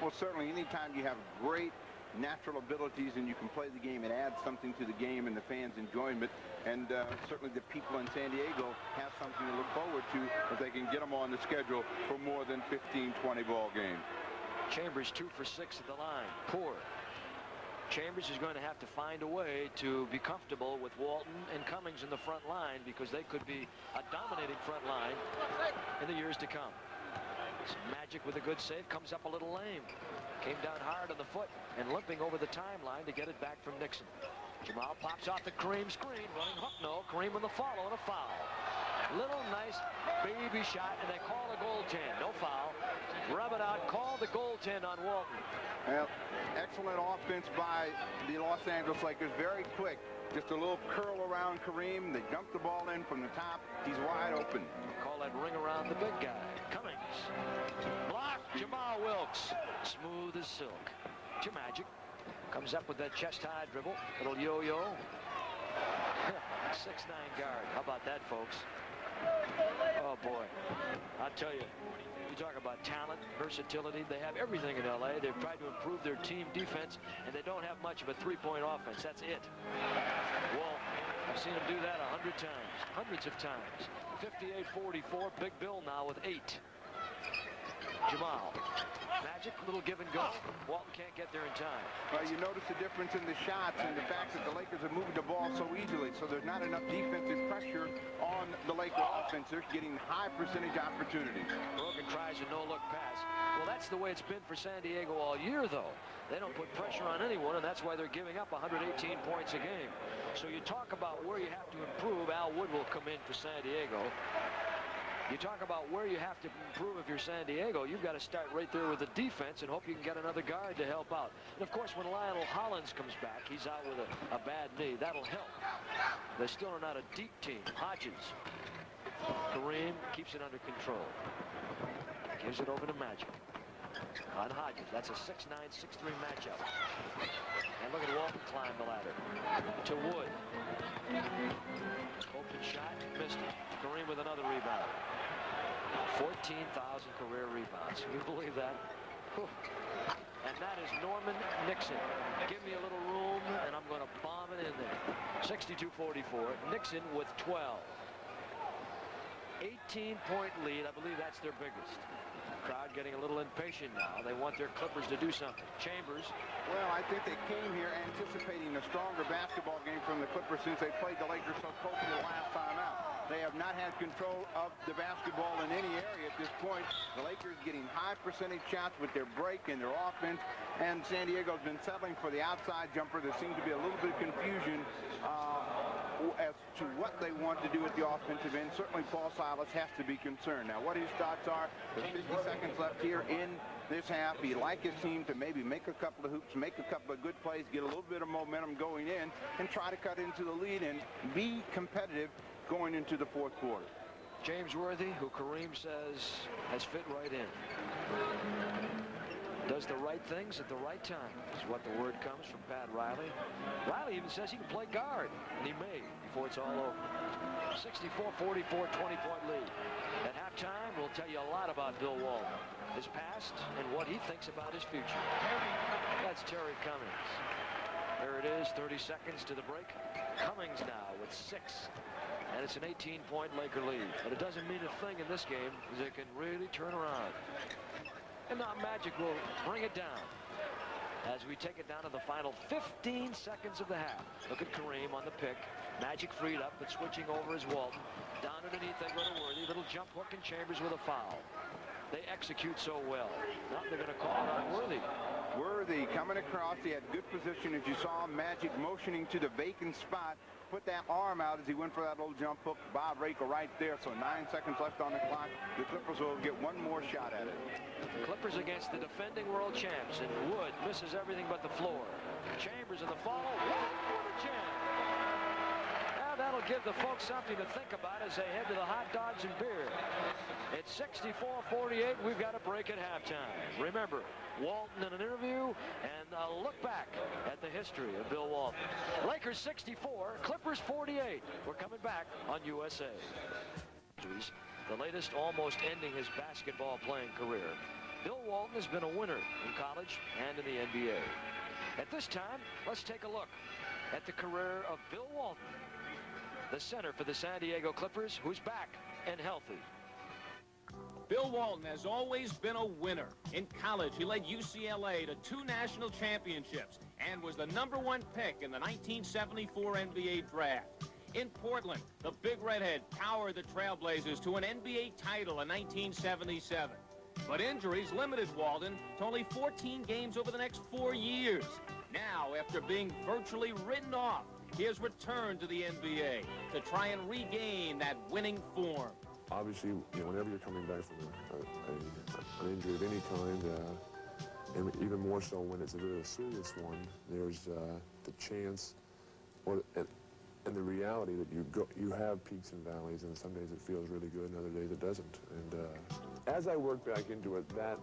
Well, certainly anytime you have great natural abilities and you can play the game, it adds something to the game and the fans' enjoyment. And certainly the people in San Diego have something to look forward to if they can get them on the schedule for more than 15, 20 ball games. Chambers 2 for 6 at the line. Poor. Chambers is going to have to find a way to be comfortable with Walton and Cummings in the front line because they could be a dominating front line in the years to come. Magic with a good save, comes up a little lame. Came down hard on the foot and limping over the timeline to get it back from Nixon. Jamal pops off the Kareem screen, running hook, no. Kareem with the follow and a foul. Little nice baby shot, and they call a goaltend. No foul. Rub it out, call the goaltend on Walton. Well, excellent offense by the Los Angeles Lakers. Very quick. Just a little curl around Kareem. They dump the ball in from the top. He's wide open. Call that ring around the big guy. Cummings. Block. Jamal Wilkes. Smooth as silk. To Magic. Comes up with that chest-high dribble. Little yo-yo. 6'9" guard. How about that, folks? Oh, boy. I'll tell you. You talk about talent, versatility. They have everything in L.A. They've tried to improve their team defense, and they don't have much of a three-point offense. That's it. Well, I've seen them do that 100 times, hundreds of times. 58-44, Big Bill now with 8. Jamal. Magic, little give and go. Walton can't get there in time. Well, you notice the difference in the shots and the fact that the Lakers are moving the ball so easily, so there's not enough defensive pressure on the Laker offense. They're getting high percentage opportunities. Brogan tries a no-look pass. Well, that's the way it's been for San Diego all year, though. They don't put pressure on anyone, and that's why they're giving up 118 points a game. So you talk about where you have to improve. Al Wood will come in for San Diego. You talk about where you have to improve if you're San Diego. You've got to start right there with the defense and hope you can get another guard to help out. And, of course, when Lionel Hollins comes back, he's out with a bad knee. That'll help. They still are not a deep team. Hodges. Kareem keeps it under control. Gives it over to Magic. On Hodges. That's a 6'9", 6'3" matchup. And look at Walton climb the ladder. To Wood. Open shot. Missed it. Kareem with another rebound. 14,000 career rebounds. Can you believe that? Whew. And that is Norman Nixon. Give me a little room, and I'm going to bomb it in there. 62-44. Nixon with 12. 18-point lead. I believe that's their biggest. Crowd getting a little impatient now. They want their Clippers to do something. Chambers. Well, I think they came here anticipating a stronger basketball game from the Clippers since they played the Lakers so closely the last time out. They have not had control of the basketball in any area at this point. The Lakers getting high percentage shots with their break and their offense, and San Diego's been settling for the outside jumper. There seems to be a little bit of confusion as to what they want to do at the offensive end. Certainly Paul Silas has to be concerned. Now, what his thoughts are, there's 50 seconds left here in this half. He'd like his team to maybe make a couple of hoops, make a couple of good plays, get a little bit of momentum going in, and try to cut into the lead and be competitive going into the fourth quarter. James Worthy, who Kareem says has fit right in. Does the right things at the right time is what the word comes from Pat Riley. Riley even says he can play guard, and he may before it's all over. 64-44, 20-point lead. At halftime, we'll tell you a lot about Bill Walton, his past, and what he thinks about his future. That's Terry Cummings. There it is, 30 seconds to the break. Cummings now with 6. And it's an 18-point Laker lead. But it doesn't mean a thing in this game, as it can really turn around. And now Magic will bring it down as we take it down to the final 15 seconds of the half. Look at Kareem on the pick. Magic freed up, but switching over is Walton. Down underneath, they go to Worthy. Little jump hook, and Chambers with a foul. They execute so well. Now they're going to call it on Worthy. Worthy coming across. He had good position, as you saw Magic motioning to the vacant spot. Put that arm out as he went for that little jump hook. Bob Raker right there. So 9 seconds left on the clock. The Clippers will get one more shot at it. The Clippers against the defending world champs, and Wood misses everything but the floor. Chambers in the follow. What a jam! Now that'll give the folks something to think about as they head to the hot dogs and beer. It's 64-48. We've got a break at halftime. Remember, Walton in an interview and a look back at the history of Bill Walton. Lakers 64, Clippers 48. We're coming back on USA. The latest almost ending his basketball playing career. Bill Walton has been a winner in college and in the NBA. At this time, let's take a look at the career of Bill Walton, the center for the San Diego Clippers, who's back and healthy. Bill Walton has always been a winner. In college, he led UCLA to 2 national championships and was the #1 pick in the 1974 NBA draft. In Portland, the Big Redhead powered the Trailblazers to an NBA title in 1977. But injuries limited Walton to only 14 games over the next 4 years. Now, after being virtually written off, he has returned to the NBA to try and regain that winning form. Obviously, whenever you're coming back from an injury of any kind, and even more so when it's a very serious one, there's the chance and the reality that you have peaks and valleys, and some days it feels really good and other days it doesn't. And as I work back into it, that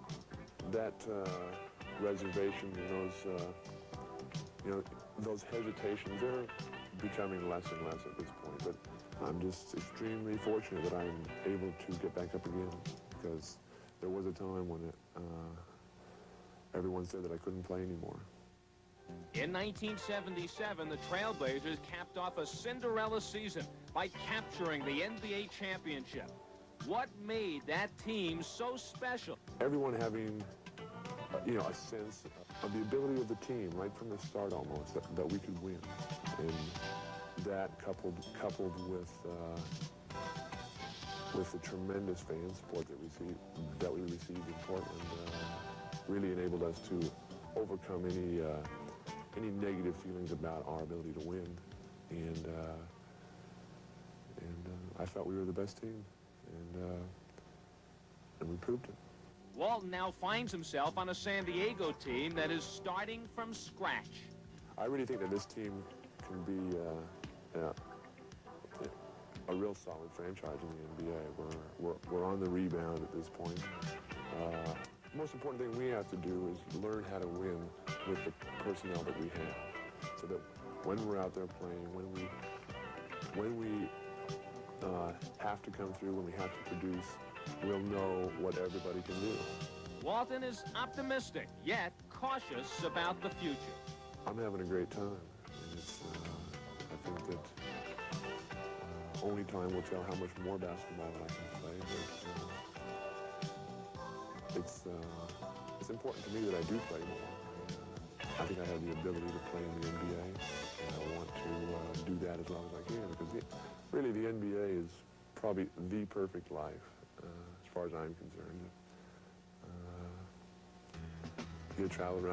reservation and those hesitations, they're becoming less and less at this point. But I'm just extremely fortunate that I'm able to get back up again, because there was a time when everyone said that I couldn't play anymore. In 1977, the Trailblazers capped off a Cinderella season by capturing the NBA championship. What made that team so special? Everyone having, a sense of the ability of the team right from the start almost, that we could win. And that coupled with the tremendous fan support that we received in Portland really enabled us to overcome any negative feelings about our ability to win, and I felt we were the best team, and we proved it. Walton now finds himself on a San Diego team that is starting from scratch. I really think that this team can be a real solid franchise in the NBA. We're on the rebound at this point. The most important thing we have to do is learn how to win with the personnel that we have, so that when we're out there playing, when we have to come through, when we have to produce, we'll know what everybody can do. Walton is optimistic, yet cautious about the future. I'm having a great time. And I think that only time will tell how much more basketball that I can play. But it's important to me that I do play more. I think I have the ability to play in the NBA, and I want to do that as long as I can, because really the NBA is probably the perfect life as far as I'm concerned. You travel around.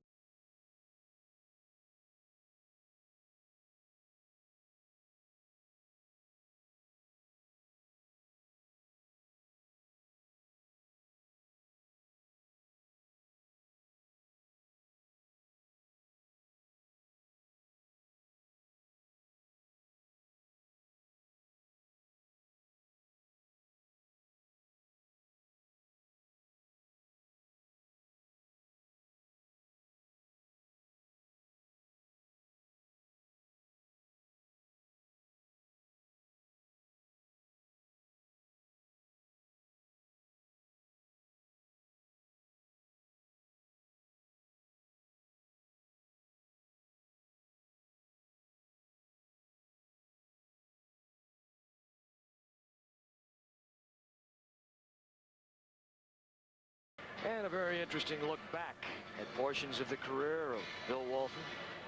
And a very interesting look back at portions of the career of Bill Walton.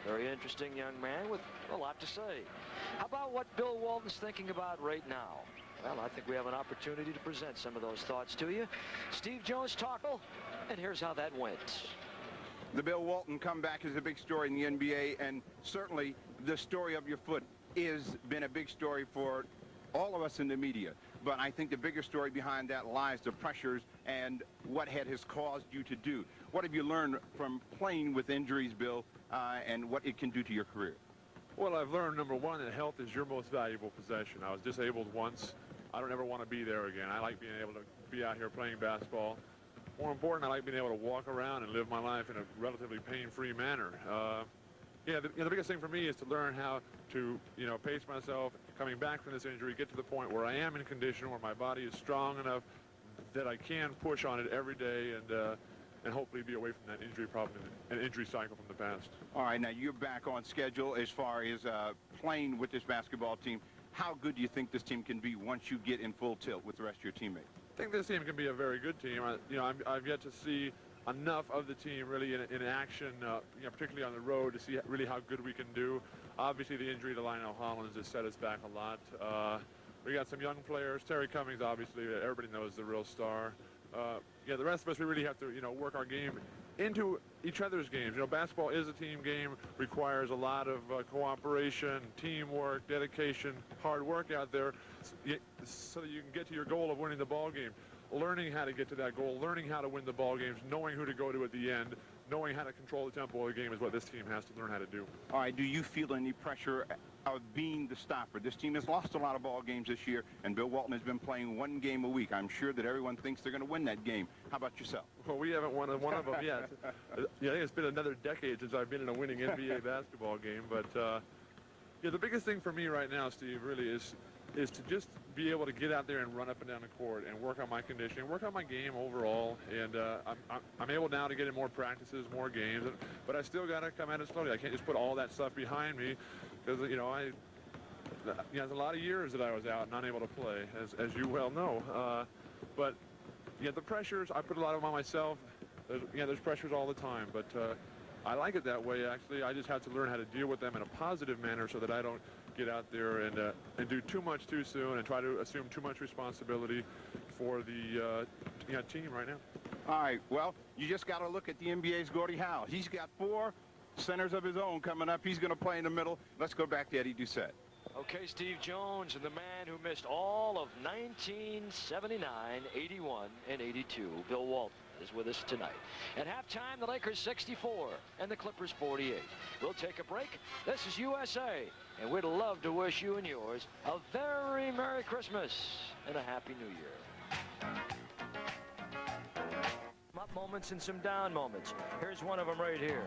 Very interesting young man with a lot to say. How about what Bill Walton's thinking about right now? Well, I think we have an opportunity to present some of those thoughts to you. Steve Jones tackle, and here's how that went. The Bill Walton comeback is a big story in the NBA, and certainly the story of your foot has been a big story for all of us in the media. But I think the bigger story behind that lies the pressures and what has caused you to do. What have you learned from playing with injuries, Bill, and what it can do to your career? Well, I've learned, number one, that health is your most valuable possession. I was disabled once. I don't ever want to be there again. I like being able to be out here playing basketball. More important, I like being able to walk around and live my life in a relatively pain-free manner. The biggest thing for me is to learn how to, pace myself, coming back from this injury, get to the point where I am in condition, where my body is strong enough that I can push on it every day and hopefully be away from that injury problem and injury cycle from the past. All right, now you're back on schedule as far as playing with this basketball team. How good do you think this team can be once you get in full tilt with the rest of your teammates? I think this team can be a very good team. I've yet to see enough of the team really in action, particularly on the road, to see really how good we can do. Obviously, the injury to Lionel Hollins has set us back a lot. We got some young players. Terry Cummings, obviously, everybody knows the real star. The rest of us, we really have to, work our game into each other's games. Basketball is a team game, requires a lot of cooperation, teamwork, dedication, hard work out there so that you can get to your goal of winning the ball game. Learning how to get to that goal, learning how to win the ball games, knowing who to go to at the end, knowing how to control the tempo of the game is what this team has to learn how to do. All right, do you feel any pressure of being the stopper? This team has lost a lot of ball games this year, and Bill Walton has been playing one game a week. I'm sure that everyone thinks they're going to win that game. How about yourself? Well, we haven't won one of them yet. I think it's been another decade since I've been in a winning NBA basketball game. But, the biggest thing for me right now, Steve, really is to just be able to get out there and run up and down the court and work on my conditioning, work on my game overall. And I'm able now to get in more practices, more games. But I still got to come at it slowly. I can't just put all that stuff behind me because, there's a lot of years that I was out and unable to play, as you well know. But the pressures, I put a lot of them on myself. There's pressures all the time. But I like it that way, actually. I just have to learn how to deal with them in a positive manner so that I don't get out there and do too much too soon and try to assume too much responsibility for the team right now. All right, well, you just got to look at the NBA's Gordie Howe. He's got 4 centers of his own coming up. He's going to play in the middle. Let's go back to Eddie Doucette. Okay, Steve Jones, and the man who missed all of 1979, 81, and 82, Bill Walton, is with us tonight. At halftime, the Lakers 64 and the Clippers 48. We'll take a break. This is USA, and we'd love to wish you and yours a very Merry Christmas and a Happy New Year. Up moments and some down moments. Here's one of them right here.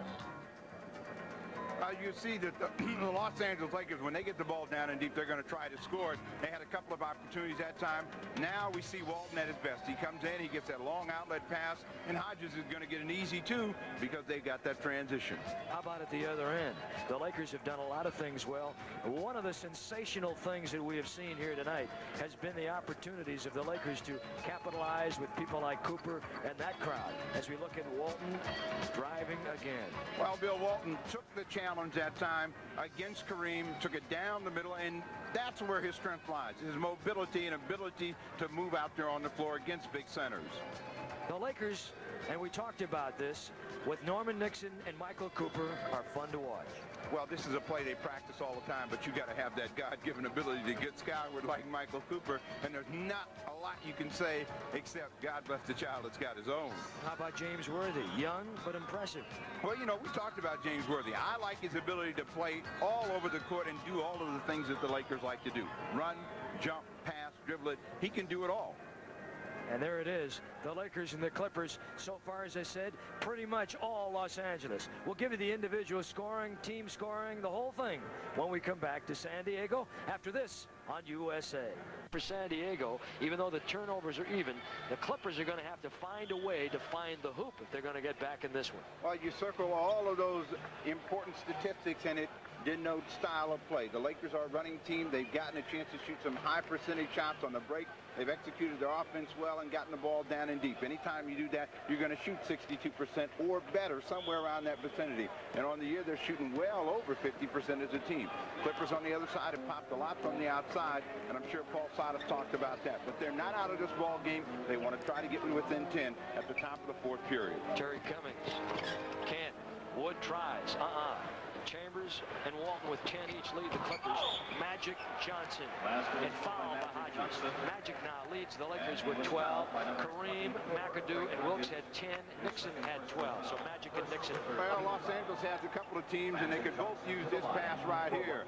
You see that the Los Angeles Lakers, when they get the ball down and deep, they're going to try to score it. They had a couple of opportunities that time. Now we see Walton at his best. He comes in, he gets that long outlet pass, and Hodges is going to get an easy 2 because they got that transition. How about at the other end? The Lakers have done a lot of things well. One of the sensational things that we have seen here tonight has been the opportunities of the Lakers to capitalize with people like Cooper and that crowd as we look at Walton driving again. Well, Bill Walton took the challenge that time against Kareem, took it down the middle, and that's where his strength lies, his mobility and ability to move out there on the floor against big centers. The Lakers, and we talked about this, with Norman Nixon and Michael Cooper, are fun to watch. Well, this is a play they practice all the time, but you got to have that God-given ability to get skyward like Michael Cooper, and there's not a lot you can say except God bless the child that's got his own. How about James Worthy? Young but impressive. Well, we talked about James Worthy. I like his ability to play all over the court and do all of the things that the Lakers like to do. Run, jump, pass, dribble it. He can do it all. And there it is, the Lakers and the Clippers. So far, as I said, pretty much all Los Angeles. We'll give you the individual scoring, team scoring, the whole thing when we come back to San Diego after this on USA. For San Diego, even though the turnovers are even, the Clippers are going to have to find a way to find the hoop if they're going to get back in this one. Well, you circle all of those important statistics, and it denote style of play. The Lakers are a running team. They've gotten a chance to shoot some high percentage shots on the break. They've executed their offense well and gotten the ball down and deep. Anytime you do that, you're going to shoot 62% or better, somewhere around that vicinity. And on the year, they're shooting well over 50% as a team. Clippers on the other side have popped a lot from the outside, and I'm sure Paul Silas talked about that. But they're not out of this ball game. They want to try to get within 10 at the top of the fourth period. Terry Cummings can't. Wood tries. Chambers and Walton with 10 each lead the Clippers. Magic, Johnson, and foul by Hodges. Magic now leads the Lakers with 12. Kareem, McAdoo, and Wilkes had 10. Nixon had 12. So Magic and Nixon. Well, Los Angeles has a couple of teams, and they could both use this pass right here.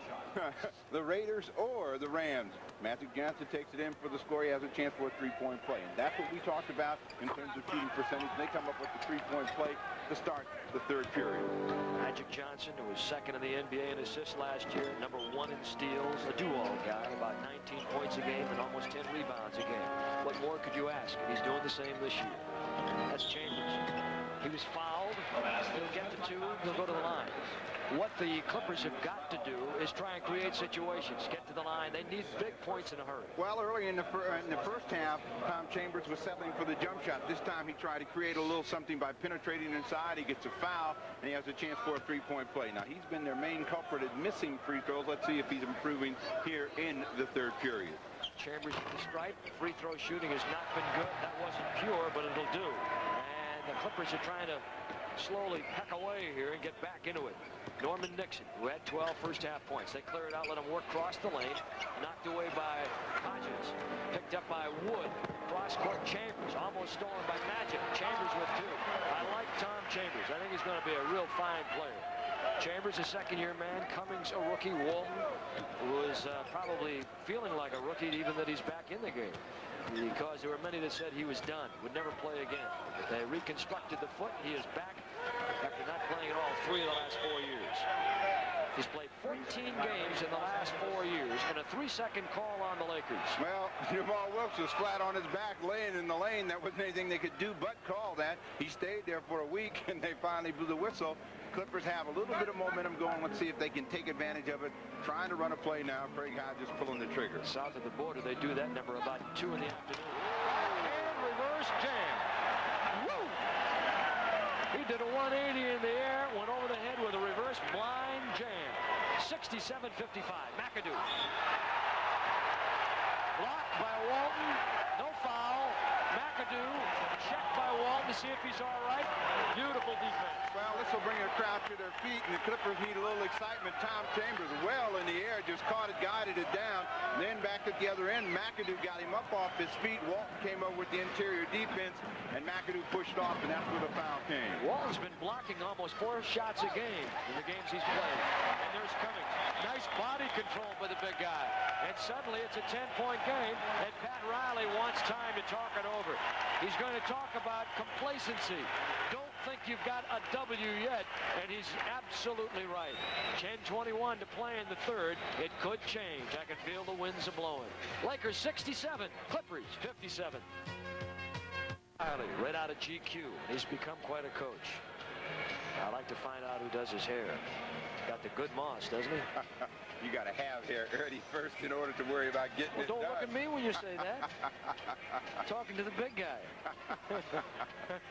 The Raiders or the Rams. Magic Johnson takes it in for the score. He has a chance for a three-point play. And that's what we talked about in terms of shooting percentage. They come up with the three-point play to start the third period. Magic Johnson, who was second in the NBA in assists last year, number 1 in steals, a do-all guy, about 19 points a game and almost 10 rebounds a game. What more could you ask? He's doing the same this year. That's Chambers. He was fouled. He'll get the 2. He'll go to the line. What the Clippers have got to do is try and create situations, get to the line. They need big points in a hurry. Well, early in the first half, Tom Chambers was settling for the jump shot. This time he tried to create a little something by penetrating inside. He gets a foul, and he has a chance for a three-point play. Now, he's been their main culprit at missing free throws. Let's see if he's improving here in the third period. Chambers with the stripe. Free throw shooting has not been good. That wasn't pure, but it'll do. And the Clippers are trying to slowly peck away here and get back into it. Norman Nixon, who had 12 first-half points. They clear it out, let him work across the lane. Knocked away by Hodges. Picked up by Wood. Cross-court Chambers, almost stolen by Magic. Chambers with 2. I like Tom Chambers. I think he's going to be a real fine player. Chambers, a second-year man. Cummings, a rookie. Walton, who is probably feeling like a rookie, even that he's back in the game, because there were many that said he was done, would never play again. They reconstructed the foot. He is back after not playing at all 3 of the last 4 years. He's played 14 games in the last 4 years, and a 3-second call on the Lakers. Well, Jamal Wilkes was flat on his back, laying in the lane. There wasn't anything they could do but call that. He stayed there for a week, and they finally blew the whistle. Clippers have a little bit of momentum going. Let's see if they can take advantage of it. Trying to run a play now. Craig Hodges pulling the trigger. South of the border, they do that number about 2 in the afternoon. And reverse jam. Woo! He did a 180 in the air, went over the head with a reverse blind jam. 67-55. McAdoo. Blocked by Walton. No foul. McAdoo checked by Walton to see if he's all right. Beautiful defense. Well, this will bring a crowd to their feet, and the Clippers need a little excitement. Tom Chambers well in the air, just caught it, guided it down. Then back at the other end, McAdoo got him up off his feet. Walton came over with the interior defense, and McAdoo pushed off, and that's where the foul came. Walton's been blocking almost 4 shots a game in the games he's played. And there's Cummings. Nice body control by the big guy. And suddenly it's a 10-point game, and Pat Riley wants time to talk it over. He's going to talk about complacency. Don't think you've got a W yet, and he's absolutely right. 10:21 to play in the third. It could change. I can feel the winds are blowing. Lakers 67, Clippers 57. Riley, right out of GQ. He's become quite a coach. I'd like to find out who does his hair. Got the good moss, doesn't he? You got to have hair early first in order to worry about getting it done. Don't look at me when you say that. Talking to the big guy.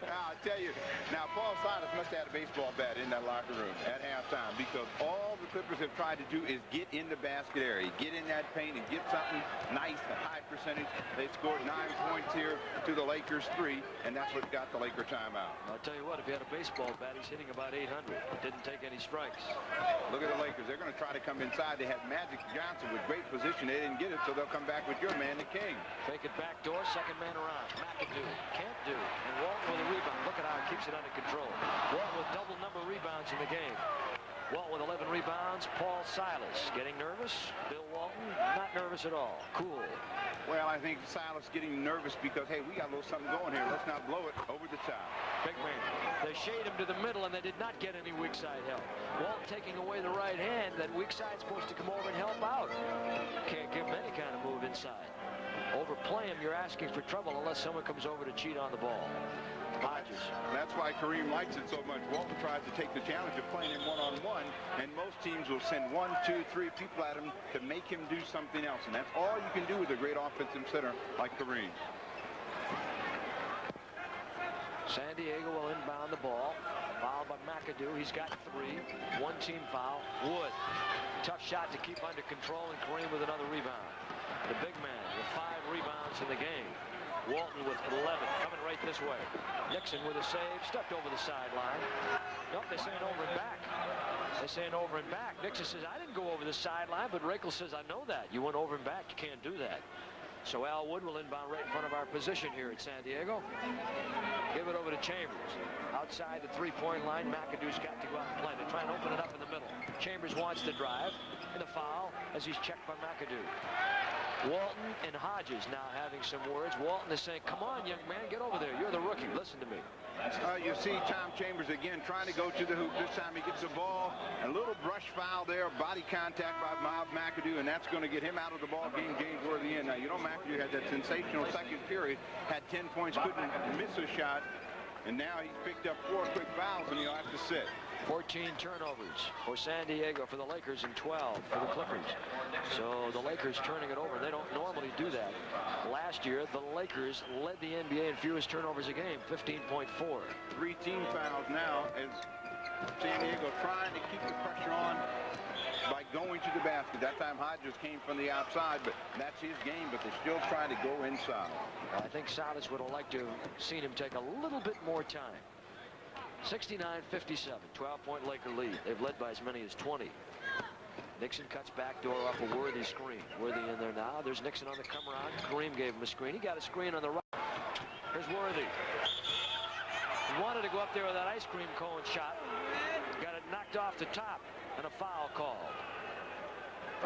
Now, I'll tell you, now Paul Silas must have had a baseball bat in that locker room at halftime, because all the Clippers have tried to do is get in the basket area, get in that paint and get something nice, a high percentage. They scored 9 points here to the Lakers 3, and that's what got the Laker timeout. I'll tell you what, if he had a baseball bat, he's hitting about 800. Didn't take any strikes. Look at the Lakers. They're going to try to come inside. They had Magic Johnson with great position. They didn't get it, so they'll come back with your man, the King. Fake it back door, second man around. McAdoo can't do. And Walton with a rebound. Look at how he keeps it under control. Walton with double number rebounds in the game. Walton with 11 rebounds. Paul Silas getting nervous. Bill Walton not nervous at all. Cool. Well, I think Silas getting nervous because, hey, we got a little something going here. Let's not blow it over the top. Big man. They shade him to the middle, and they did not get any weak side help. Walton taking away the right hand. That weak side's supposed to come over and help out. Can't give him any kind of move inside. Over play him, you're asking for trouble unless someone comes over to cheat on the ball. Hodges. That's why Kareem likes it so much. Walton tries to take the challenge of playing him one-on-one, and most teams will send 1, 2, 3 people at him to make him do something else, and that's all you can do with a great offensive center like Kareem. San Diego will inbound the ball. Fouled by McAdoo. He's got 3. 1-team foul. Wood. Tough shot to keep under control, and Kareem with another rebound. The big man with 5 rebounds in the game. Walton with 11, coming right this way. Nixon with a save, stepped over the sideline. Nope, they're saying over and back. They're saying over and back. Nixon says, I didn't go over the sideline, but Rakel says, I know that. You went over and back. You can't do that. So Al Wood will inbound right in front of our position here at San Diego. Give it over to Chambers. Outside the three-point line, McAdoo's got to go out and play. They're trying to open it up in the middle. Chambers wants to drive, and a foul as he's checked by McAdoo. Walton and Hodges now having some words. Walton is saying, come on, young man, get over there. You're the rookie. Listen to me. You see Tom Chambers again trying to go to the hoop. This time he gets the ball. A little brush foul there, body contact by Miles McAdoo, and that's going to get him out of the ball game. James Worthy in. Now, you know, McAdoo had that sensational second period, had 10 points, couldn't miss a shot, and now he's picked up 4 quick fouls, and he'll have to sit. 14 turnovers for San Diego for the Lakers and 12 for the Clippers. So the Lakers turning it over. They don't normally do that. Last year, the Lakers led the NBA in fewest turnovers a game, 15.4. 3 team fouls now as San Diego trying to keep the pressure on by going to the basket. That time Hodges came from the outside, but that's his game, but they're still trying to go inside. I think Salas would have liked to have seen him take a little bit more time. 69-57, 12-point Laker lead. They've led by as many as 20. Nixon cuts backdoor off a Worthy screen. Worthy in there now. There's Nixon on the come around. Kareem gave him a screen. He got a screen on the right. Here's Worthy. He wanted to go up there with that ice cream cone shot. Got it knocked off the top, and a foul called.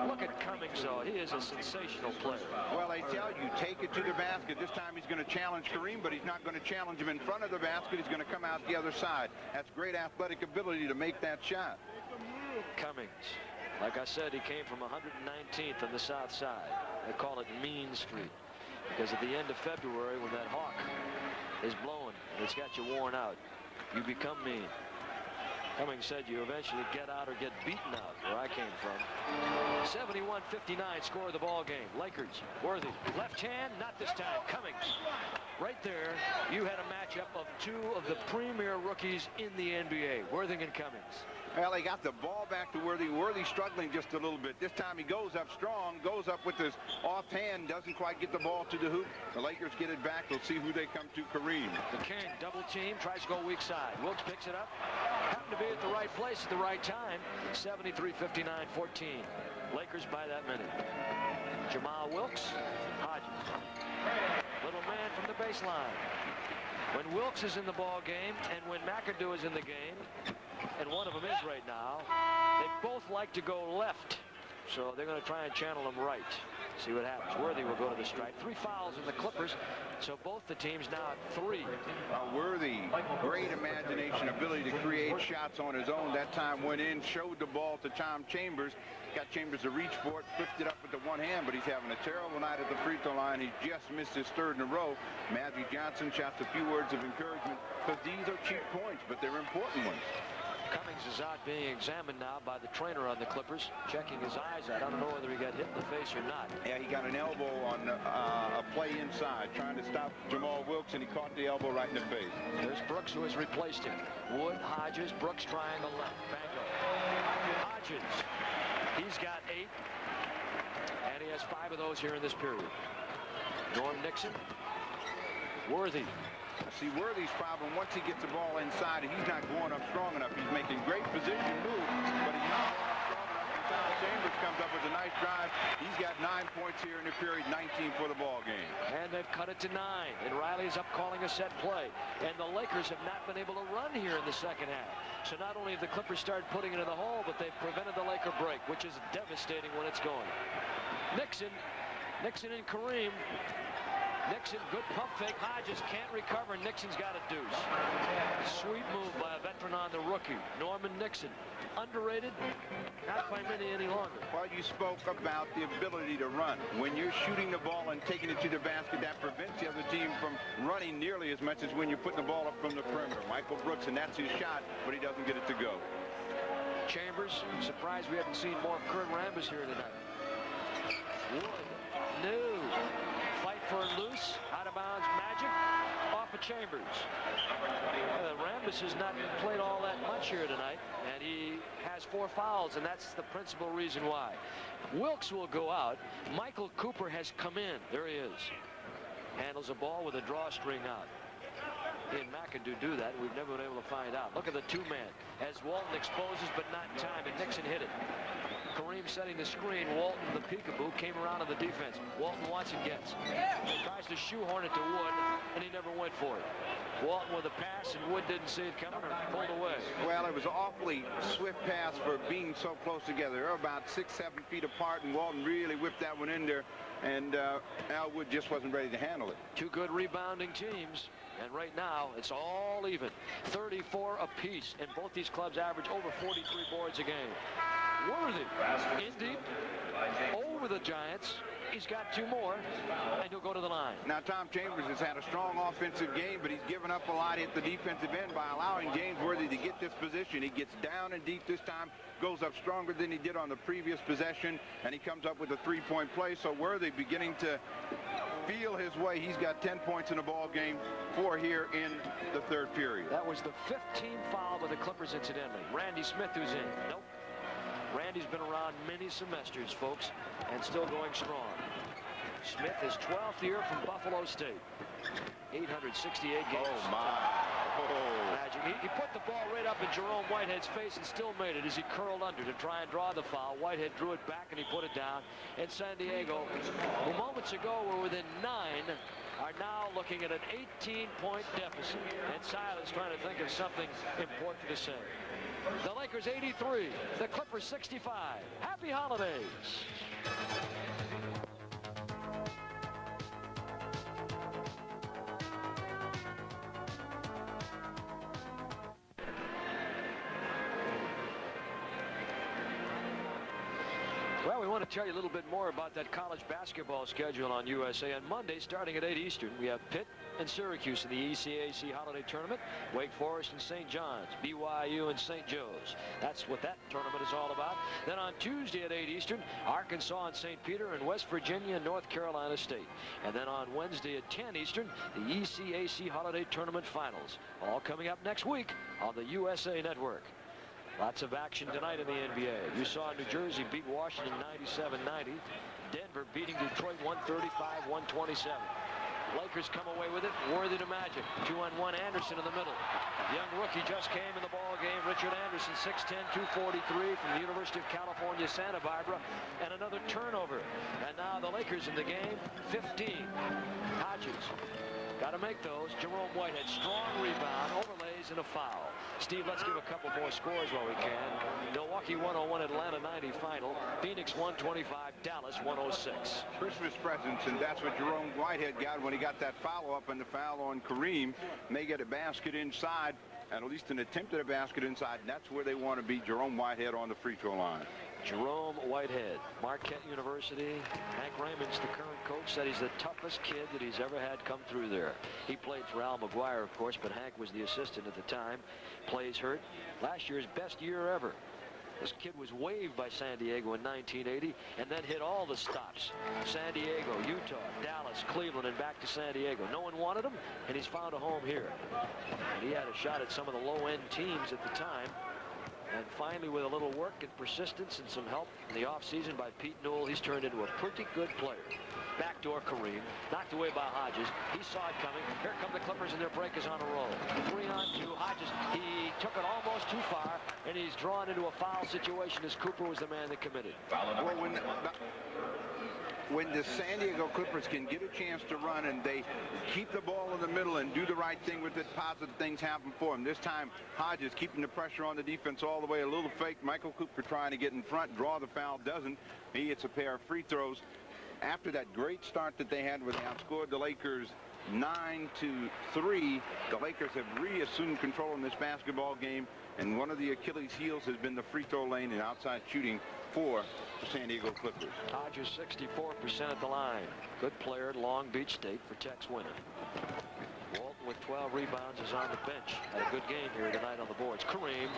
Look at Cummings, though. He is a sensational player. Well, they tell you, take it to the basket. This time he's going to challenge Kareem, but he's not going to challenge him in front of the basket. He's going to come out the other side. That's great athletic ability to make that shot. Cummings, like I said, he came from 119th on the south side. They call it Mean Street, because at the end of February, when that hawk is blowing, it's got you worn out. You become mean. Cummings said you eventually get out or get beaten out, where I came from. 71-59, score of the ball game. Lakers, Worthy, left hand, not this time. Cummings, right there, you had a matchup of 2 of the premier rookies in the NBA, Worthing and Cummings. Well, they got the ball back to Worthy. Worthy struggling just a little bit. This time he goes up strong, goes up with his offhand, doesn't quite get the ball to the hoop. The Lakers get it back. They'll see who they come to. Kareem. The King double team, tries to go weak side. Wilkes picks it up. Happened to be at the right place at the right time. 73-59, 14. Lakers by that many. Jamal Wilkes, Hodges. Little man from the baseline. When Wilkes is in the ball game and when McAdoo is in the game, and one of them is right now, they both like to go left. So they're going to try and channel them right. See what happens. Worthy will go to the stripe. 3 fouls in the Clippers. So both the teams now at 3. Worthy, great imagination, ability to create shots on his own. That time went in, showed the ball to Tom Chambers. Got Chambers to reach for it, flipped it up with the one hand, but he's having a terrible night at the free throw line. He just missed his 3rd in a row. Magic Johnson shouts a few words of encouragement, because these are cheap points, but they're important ones. Cummings is out being examined now by the trainer on the Clippers, checking his eyes out. I don't know whether he got hit in the face or not. Yeah, he got an elbow on a play inside, trying to stop Jamal Wilkes, and he caught the elbow right in the face. There's Brooks, who has replaced him. Wood, Hodges, Brooks triangle left. Bango. Hodges. He's got 8, and he has 5 of those here in this period. Norm Nixon. Worthy. See, Worthy's problem, once he gets the ball inside, he's not going up strong enough. He's making great position moves, but he's not strong enough. Tom Chambers comes up with a nice drive. He's got 9 points here in the period, 19 for the ball game. And they've cut it to 9, and Riley's up calling a set play. And the Lakers have not been able to run here in the second half. So not only have the Clippers started putting it in the hole, but they've prevented the Laker break, which is devastating when it's going. Nixon and Kareem. Nixon, good pump fake. Hodges can't recover. Nixon's got a deuce. Sweet move by a veteran on the rookie, Norman Nixon. Underrated, not by many any longer. Well, you spoke about the ability to run. When you're shooting the ball and taking it to the basket, that prevents the other team from running nearly as much as when you're putting the ball up from the perimeter. Michael Brooks, and that's his shot, but he doesn't get it to go. Chambers, surprised we haven't seen more of Kurt Rambis here tonight. Wood, no. Fight for loose, out of bounds, Magic, off of Chambers. Rambis has not played all that much here tonight, and he has 4 fouls, and that's the principal reason why. Wilkes will go out. Michael Cooper has come in. There he is. Handles a ball with a drawstring out. Ian McAdoo do that. We've never been able to find out. Look at the 2-man as Walton exposes, but not in time, and Nixon hit it. Kareem setting the screen. Walton, the peekaboo, came around on the defense. Walton wants and gets. Tries to shoehorn it to Wood, and he never went for it. Walton with a pass, and Wood didn't see it coming or pulled away. Well, it was an awfully swift pass for being so close together. They're about 6-7 feet apart, and Walton really whipped that one in there, and Al Wood just wasn't ready to handle it. 2 good rebounding teams. And right now, it's all even. 34 apiece. And both these clubs average over 43 boards a game. Worthy in deep over the Giants. He's got 2 more, and he'll go to the line. Now, Tom Chambers has had a strong offensive game, but he's given up a lot at the defensive end by allowing James Worthy to get this position. He gets down and deep this time, goes up stronger than he did on the previous possession, and he comes up with a 3-point play. So Worthy beginning to feel his way. He's got 10 points in the ball game, 4 here in the 3rd period. That was the 15th foul by the Clippers, incidentally. Randy Smith, who's in. Nope. Randy's been around many semesters, folks, and still going strong. Smith, his 12th year from Buffalo State. 868 games. Oh, my. Oh. Magic. He put the ball right up in Jerome Whitehead's face and still made it as he curled under to try and draw the foul. Whitehead drew it back and he put it down. And San Diego, who moments ago were within 9, are now looking at an 18-point deficit. And Silas trying to think of something important to say. The Lakers 83, the Clippers 65. Happy holidays. Well, we want to tell you a little bit more about that college basketball schedule on USA. On Monday, starting at 8 Eastern, we have Pitt and Syracuse in the ECAC Holiday Tournament, Wake Forest and St. John's, BYU and St. Joe's. That's what that tournament is all about. Then on Tuesday at 8 Eastern, Arkansas and St. Peter and West Virginia and North Carolina State. And then on Wednesday at 10 Eastern, the ECAC Holiday Tournament Finals. All coming up next week on the USA Network. Lots of action tonight in the NBA. You saw New Jersey beat Washington 97-90. Denver beating Detroit 135-127. Lakers come away with it. Worthy to Magic. 2-on-1 Anderson in the middle. Young rookie just came in the ball game. Richard Anderson, 6'10", 243 from the University of California, Santa Barbara. And another turnover. And now the Lakers in the game. 15. Hodges. Got to make those. Jerome Whitehead, strong rebound, overlays, and a foul. Steve, let's give a couple more scores while we can. Milwaukee 101, Atlanta 90 final. Phoenix 125, Dallas 106. Christmas presents, and that's what Jerome Whitehead got when he got that foul up and the foul on Kareem. And they get a basket inside, and at least an attempt at a basket inside. And that's where they want to be. Jerome Whitehead on the free throw line. Jerome Whitehead, Marquette University. Hank Raymond's the current coach, said he's the toughest kid that he's ever had come through there. He played for Al McGuire, of course, but Hank was the assistant at the time. Plays hurt. Last year's best year ever. This kid was waived by San Diego in 1980 and then hit all the stops. San Diego, Utah, Dallas, Cleveland, and back to San Diego. No one wanted him, and he's found a home here. And he had a shot at some of the low-end teams at the time. And finally, with a little work and persistence and some help in the offseason by Pete Newell, he's turned into a pretty good player. Backdoor Kareem, knocked away by Hodges. He saw it coming. Here come the Clippers, and their break is on a roll. 3-on-2. Hodges, he took it almost too far, and he's drawn into a foul situation as Cooper was the man that committed. Well, when the San Diego Clippers can get a chance to run and they keep the ball in the middle and do the right thing with it, positive things happen for them. This time, Hodges keeping the pressure on the defense all the way. A little fake. Michael Cooper trying to get in front, draw the foul, doesn't. He hits a pair of free throws. after that great start that they had where they outscored the Lakers 9-3, the Lakers have reassumed control in this basketball game, and one of the Achilles heels has been the free throw lane and outside shooting for the San Diego Clippers. Hodges 64% at the line. Good player at Long Beach State for Tech's winner. Walton with 12 rebounds is on the bench. Had a good game here tonight on the boards. Kareem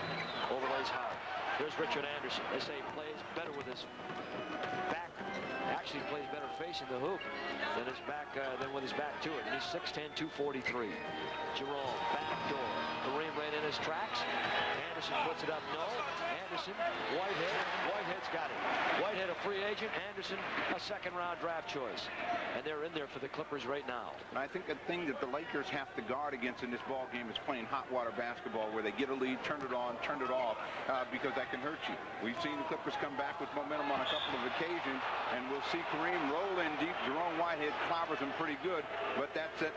overlays high. Here's Richard Anderson. They say he plays better with his back. Actually plays better facing the hoop than with his back to it. And he's 6'10", 243. Jerome, back door. Kareem right in his tracks. Anderson puts it up. No. Anderson, Whitehead. Whitehead's got it. Whitehead a free agent. Anderson a second-round draft choice. And they're in there for the Clippers right now. I think the thing that the Lakers have to guard against in this ball game is playing hot water basketball, where they get a lead, turn it on, turn it off, because that can hurt you. We've seen the Clippers come back with momentum on a couple of occasions, and we'll see Kareem roll in deep. Jerome Whitehead clobbers him pretty good, but that's a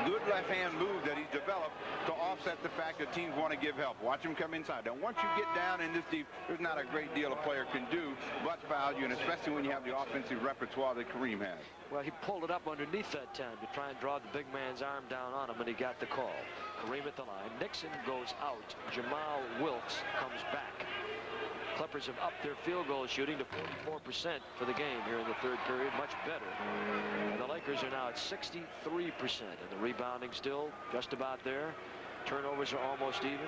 good left-hand move that he's developed to offset the fact that teams want to give help. Watch him come inside. Now, once you get down in this deep, there's not a great deal a player can do but foul you, and especially when you have the offensive repertoire that Kareem has. Well, he pulled it up underneath that time to try and draw the big man's arm down on him, and he got the call. Kareem at the line. Nixon goes out. Jamal Wilkes comes back. Clippers have upped their field goal shooting to 44% for the game here in the third period. Much better. And the Lakers are now at 63%. And the rebounding still just about there. Turnovers are almost even.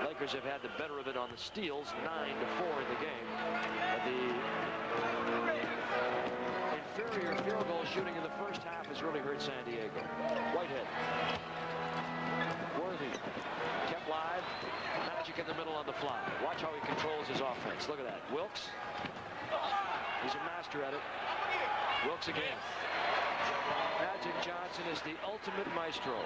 Lakers have had the better of it on the steals, 9-4 in the game. But the inferior field goal shooting in the first half has really hurt San Diego. Whitehead. Worthy. Kept live. Magic in the middle on the fly. Watch how he controls his offense. Look at that. Wilkes. He's a master at it. Wilkes again. Magic Johnson is the ultimate maestro.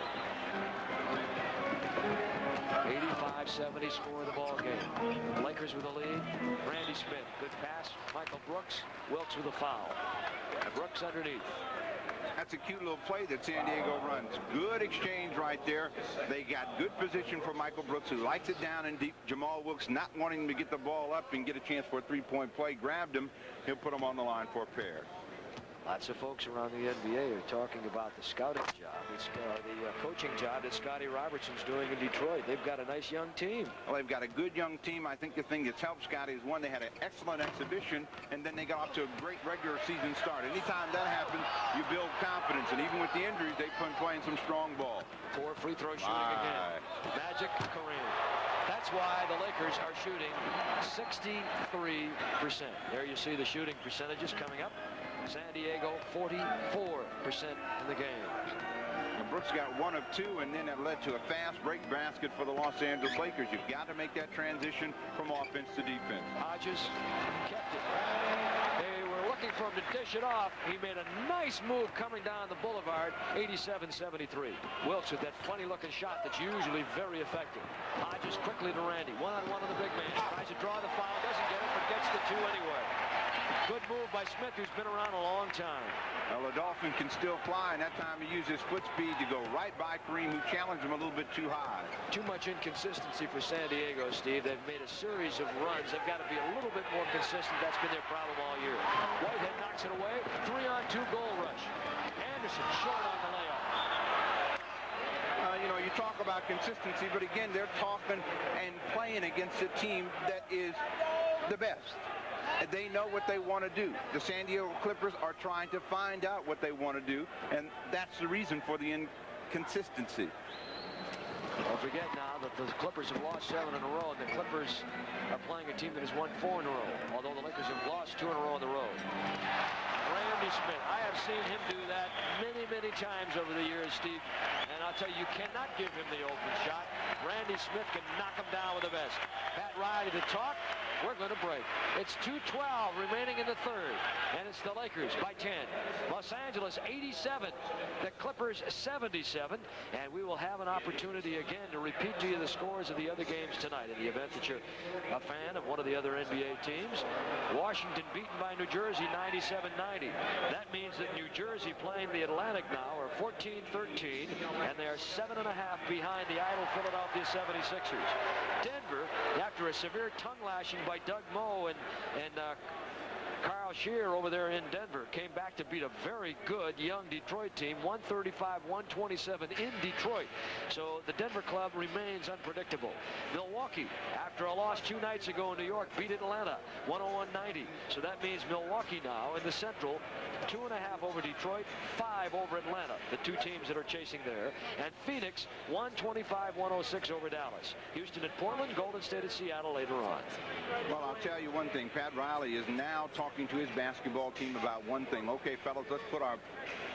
85-70 score of the ball game. Lakers with the lead. Randy Smith. Good pass. Michael Brooks. Wilkes with a foul. Brooks underneath. That's a cute little play that San Diego runs. Good exchange right there. They got good position for Michael Brooks, who likes it down and deep. Jamal Wilkes not wanting to get the ball up and get a chance for a three-point play. Grabbed him. He'll put him on the line for a pair. Lots of folks around the NBA are talking about the scouting job, the coaching job that Scotty Robertson's doing in Detroit. They've got a nice young team. Well, they've got a good young team. I think the thing that's helped Scotty is, one, they had an excellent exhibition, and then they got off to a great regular season start. Anytime that happens, you build confidence, and even with the injuries, they've been playing some strong ball. 4 free throw shooting again. Magic, Kareem. That's why the Lakers are shooting 63%. There you see the shooting percentages coming up. San Diego 44% in the game. And Brooks got 1 of 2, and then it led to a fast break basket for the Los Angeles Lakers. You've got to make that transition from offense to defense. Hodges kept it. They were looking for him to dish it off. He made a nice move coming down the boulevard. 87-73. Wilkes with that funny-looking shot that's usually very effective. Hodges quickly to Randy. One-on-one on the big man. Tries to draw the foul. Doesn't get it, but gets the 2 anyway. Good move by Smith, who's been around a long time. Well, the Dolphin can still fly, and that time he used his foot speed to go right by Kareem, who challenged him a little bit too high. Too much inconsistency for San Diego, Steve. They've made a series of runs. They've got to be a little bit more consistent. That's been their problem all year. Whitehead knocks it away. 3-on-2 goal rush. Anderson short on the layup. You know, you talk about consistency, but again, they're talking and playing against a team that is the best. They know what they want to do. The San Diego Clippers are trying to find out what they want to do, and that's the reason for the inconsistency. Don't forget now that the Clippers have lost 7 in a row, and the Clippers are playing a team that has won 4 in a row, although the Lakers have lost 2 in a row on the road. Randy Smith, I have seen him do that many, many times over the years, Steve, and I'll tell you, you cannot give him the open shot. Randy Smith can knock him down with the best. Pat Riley to talk. We're going to break. It's 2:12 remaining in the third, and it's the Lakers by 10. Los Angeles 87, the Clippers 77, and we will have an opportunity again to repeat to you the scores of the other games tonight in the event that you're a fan of one of the other NBA teams. Washington beaten by New Jersey 97-90. That means that New Jersey playing the Atlantic now are 14-13, and they are 7.5 behind the idle Philadelphia 76ers. Denver, after a severe tongue lashing by Doug Moe and Carl Shear over there in Denver came back to beat a very good young Detroit team, 135-127 in Detroit. So the Denver club remains unpredictable. Milwaukee, after a loss 2 nights ago in New York, beat Atlanta 101-90. So that means Milwaukee now in the Central, 2.5 over Detroit, 5 over Atlanta, the 2 teams that are chasing there. And Phoenix 125-106 over Dallas. Houston at Portland, Golden State at Seattle later on. Well, I'll tell you one thing. Pat Riley is now talking to his basketball team about one thing. Okay, fellas, let's put our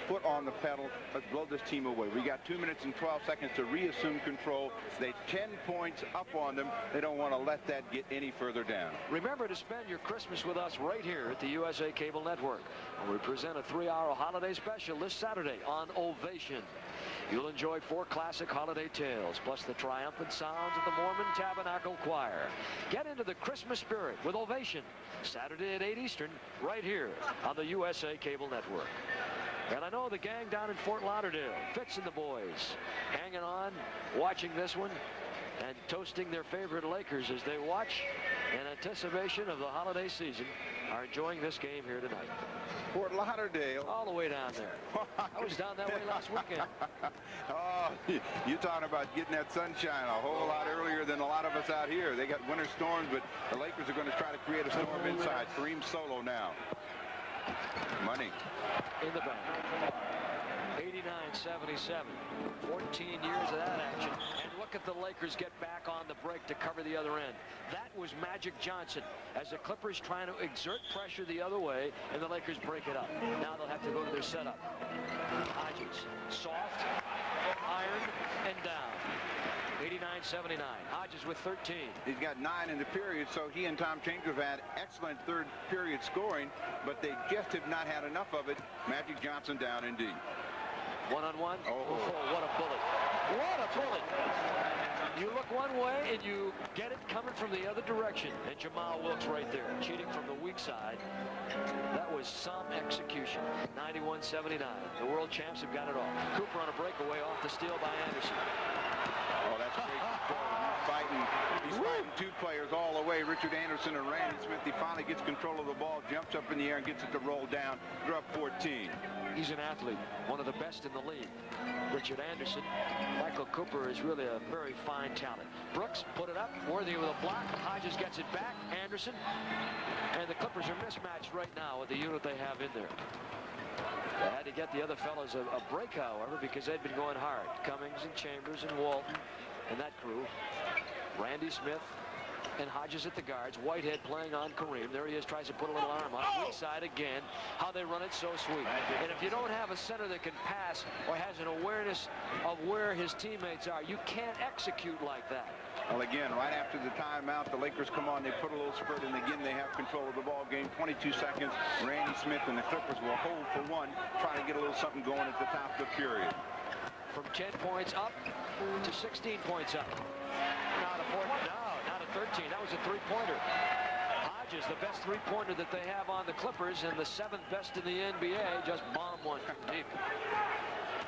foot on the pedal. Let's blow this team away. We got 2 minutes and 12 seconds to reassume control. They 10 points up on them. They don't want to let that get any further down. Remember to spend your Christmas with us right here at the USA Cable Network, where we present a 3-hour holiday special this Saturday on Ovation. You'll enjoy 4 classic holiday tales, plus the triumphant sounds of the Mormon Tabernacle Choir. Get into the Christmas spirit with Ovation, Saturday at 8 Eastern, right here on the USA Cable Network. And I know the gang down in Fort Lauderdale, Fitz and the boys, hanging on, watching this one, and toasting their favorite Lakers as they watch in anticipation of the holiday season, are enjoying this game here tonight. Fort Lauderdale. All the way down there. I was down that way last weekend. Oh, you're talking about getting that sunshine a whole lot earlier than a lot of us out here. They got winter storms, but the Lakers are going to try to create a storm inside. Kareem solo now. Money. In the bank. 89-77. 14 years of that action. And look at the Lakers get back on the break to cover the other end. That was Magic Johnson as the Clippers trying to exert pressure the other way, and the Lakers break it up. Now they'll have to go to their setup. Hodges, soft, ironed, and down. 89-79. Hodges with 13. He's got 9 in the period, so he and Tom Chambers have had excellent third period scoring, but they just have not had enough of it. Magic Johnson down indeed. One-on-one. Oh, what a bullet. What a bullet. You look one way and you get it coming from the other direction. And Jamal Wilkes right there, cheating from the weak side. That was some execution. 91-79. The world champs have got it all. Cooper on a breakaway off the steal by Anderson. Oh, that's great control. He's fighting 2 players all the way. Richard Anderson and Randy Smith. He finally gets control of the ball, jumps up in the air and gets it to roll down. They're up 14. He's an athlete, one of the best in the league. Richard Anderson. Michael Cooper is really a very fine talent. Brooks put it up, worthy of a block. Hodges gets it back. Anderson. And the Clippers are mismatched right now with the unit they have in there. They had to get the other fellas a break, however, because they'd been going hard. Cummings and Chambers and Walton and that crew. Randy Smith and Hodges at the guards. Whitehead playing on Kareem. There he is, tries to put a little arm on it. Weak side again. How they run it so sweet. And if you don't have a center that can pass or has an awareness of where his teammates are, you can't execute like that. Well, again, right after the timeout, the Lakers come on. They put a little spurt, and again, they have control of the ball game. 22 seconds. Randy Smith and the Clippers will hold for 1, trying to get a little something going at the top of the period. From 10 points up to 16 points up. Not a 4. No, not a 13. That was a 3-pointer. Hodges, the best 3-pointer that they have on the Clippers, and the 7th best in the NBA, just bombed one deep.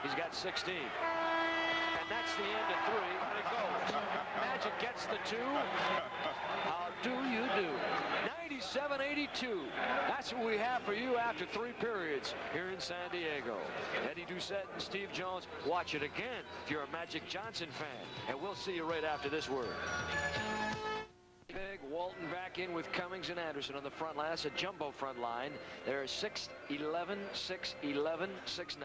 He's got 16. And that's the end of 3, and it goes. Magic gets the 2. How do you do? 97-82. That's what we have for you after 3 periods here in San Diego. Eddie Doucette and Steve Jones. Watch it again if you're a Magic Johnson fan. And we'll see you right after this word. Big Walton back in with Cummings and Anderson on the front line. That's a jumbo front line. They're 6'11", 6'11", 6'9".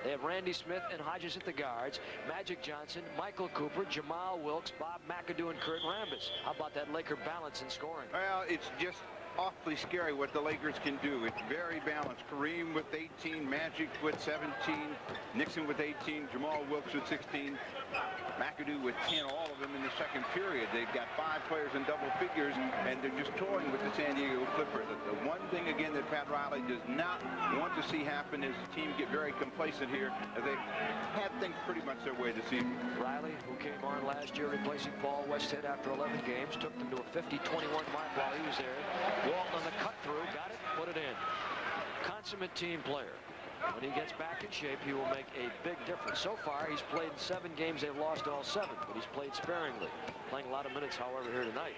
They have Randy Smith and Hodges at the guards. Magic Johnson, Michael Cooper, Jamal Wilkes, Bob McAdoo, and Kurt Rambis. How about that Laker balance in scoring? Well, it's just awfully scary what the Lakers can do. It's very balanced. Kareem with 18, Magic with 17, Nixon with 18, Jamal Wilkes with 16, McAdoo with 10, all of them in the second period. They've got 5 players in double figures, and they're just toying with the San Diego Clippers. The one thing, again, that Pat Riley does not want to see happen is the team get very complacent here, as they had things pretty much their way this evening. Riley, who came on last year replacing Paul Westhead after 11 games, took them to a 50-21 mark while he was there. Walton on the cut through, got it, put it in. Consummate team player. When he gets back in shape, he will make a big difference. So far, he's played in 7 games. They've lost all 7, but he's played sparingly. Playing a lot of minutes, however, here tonight.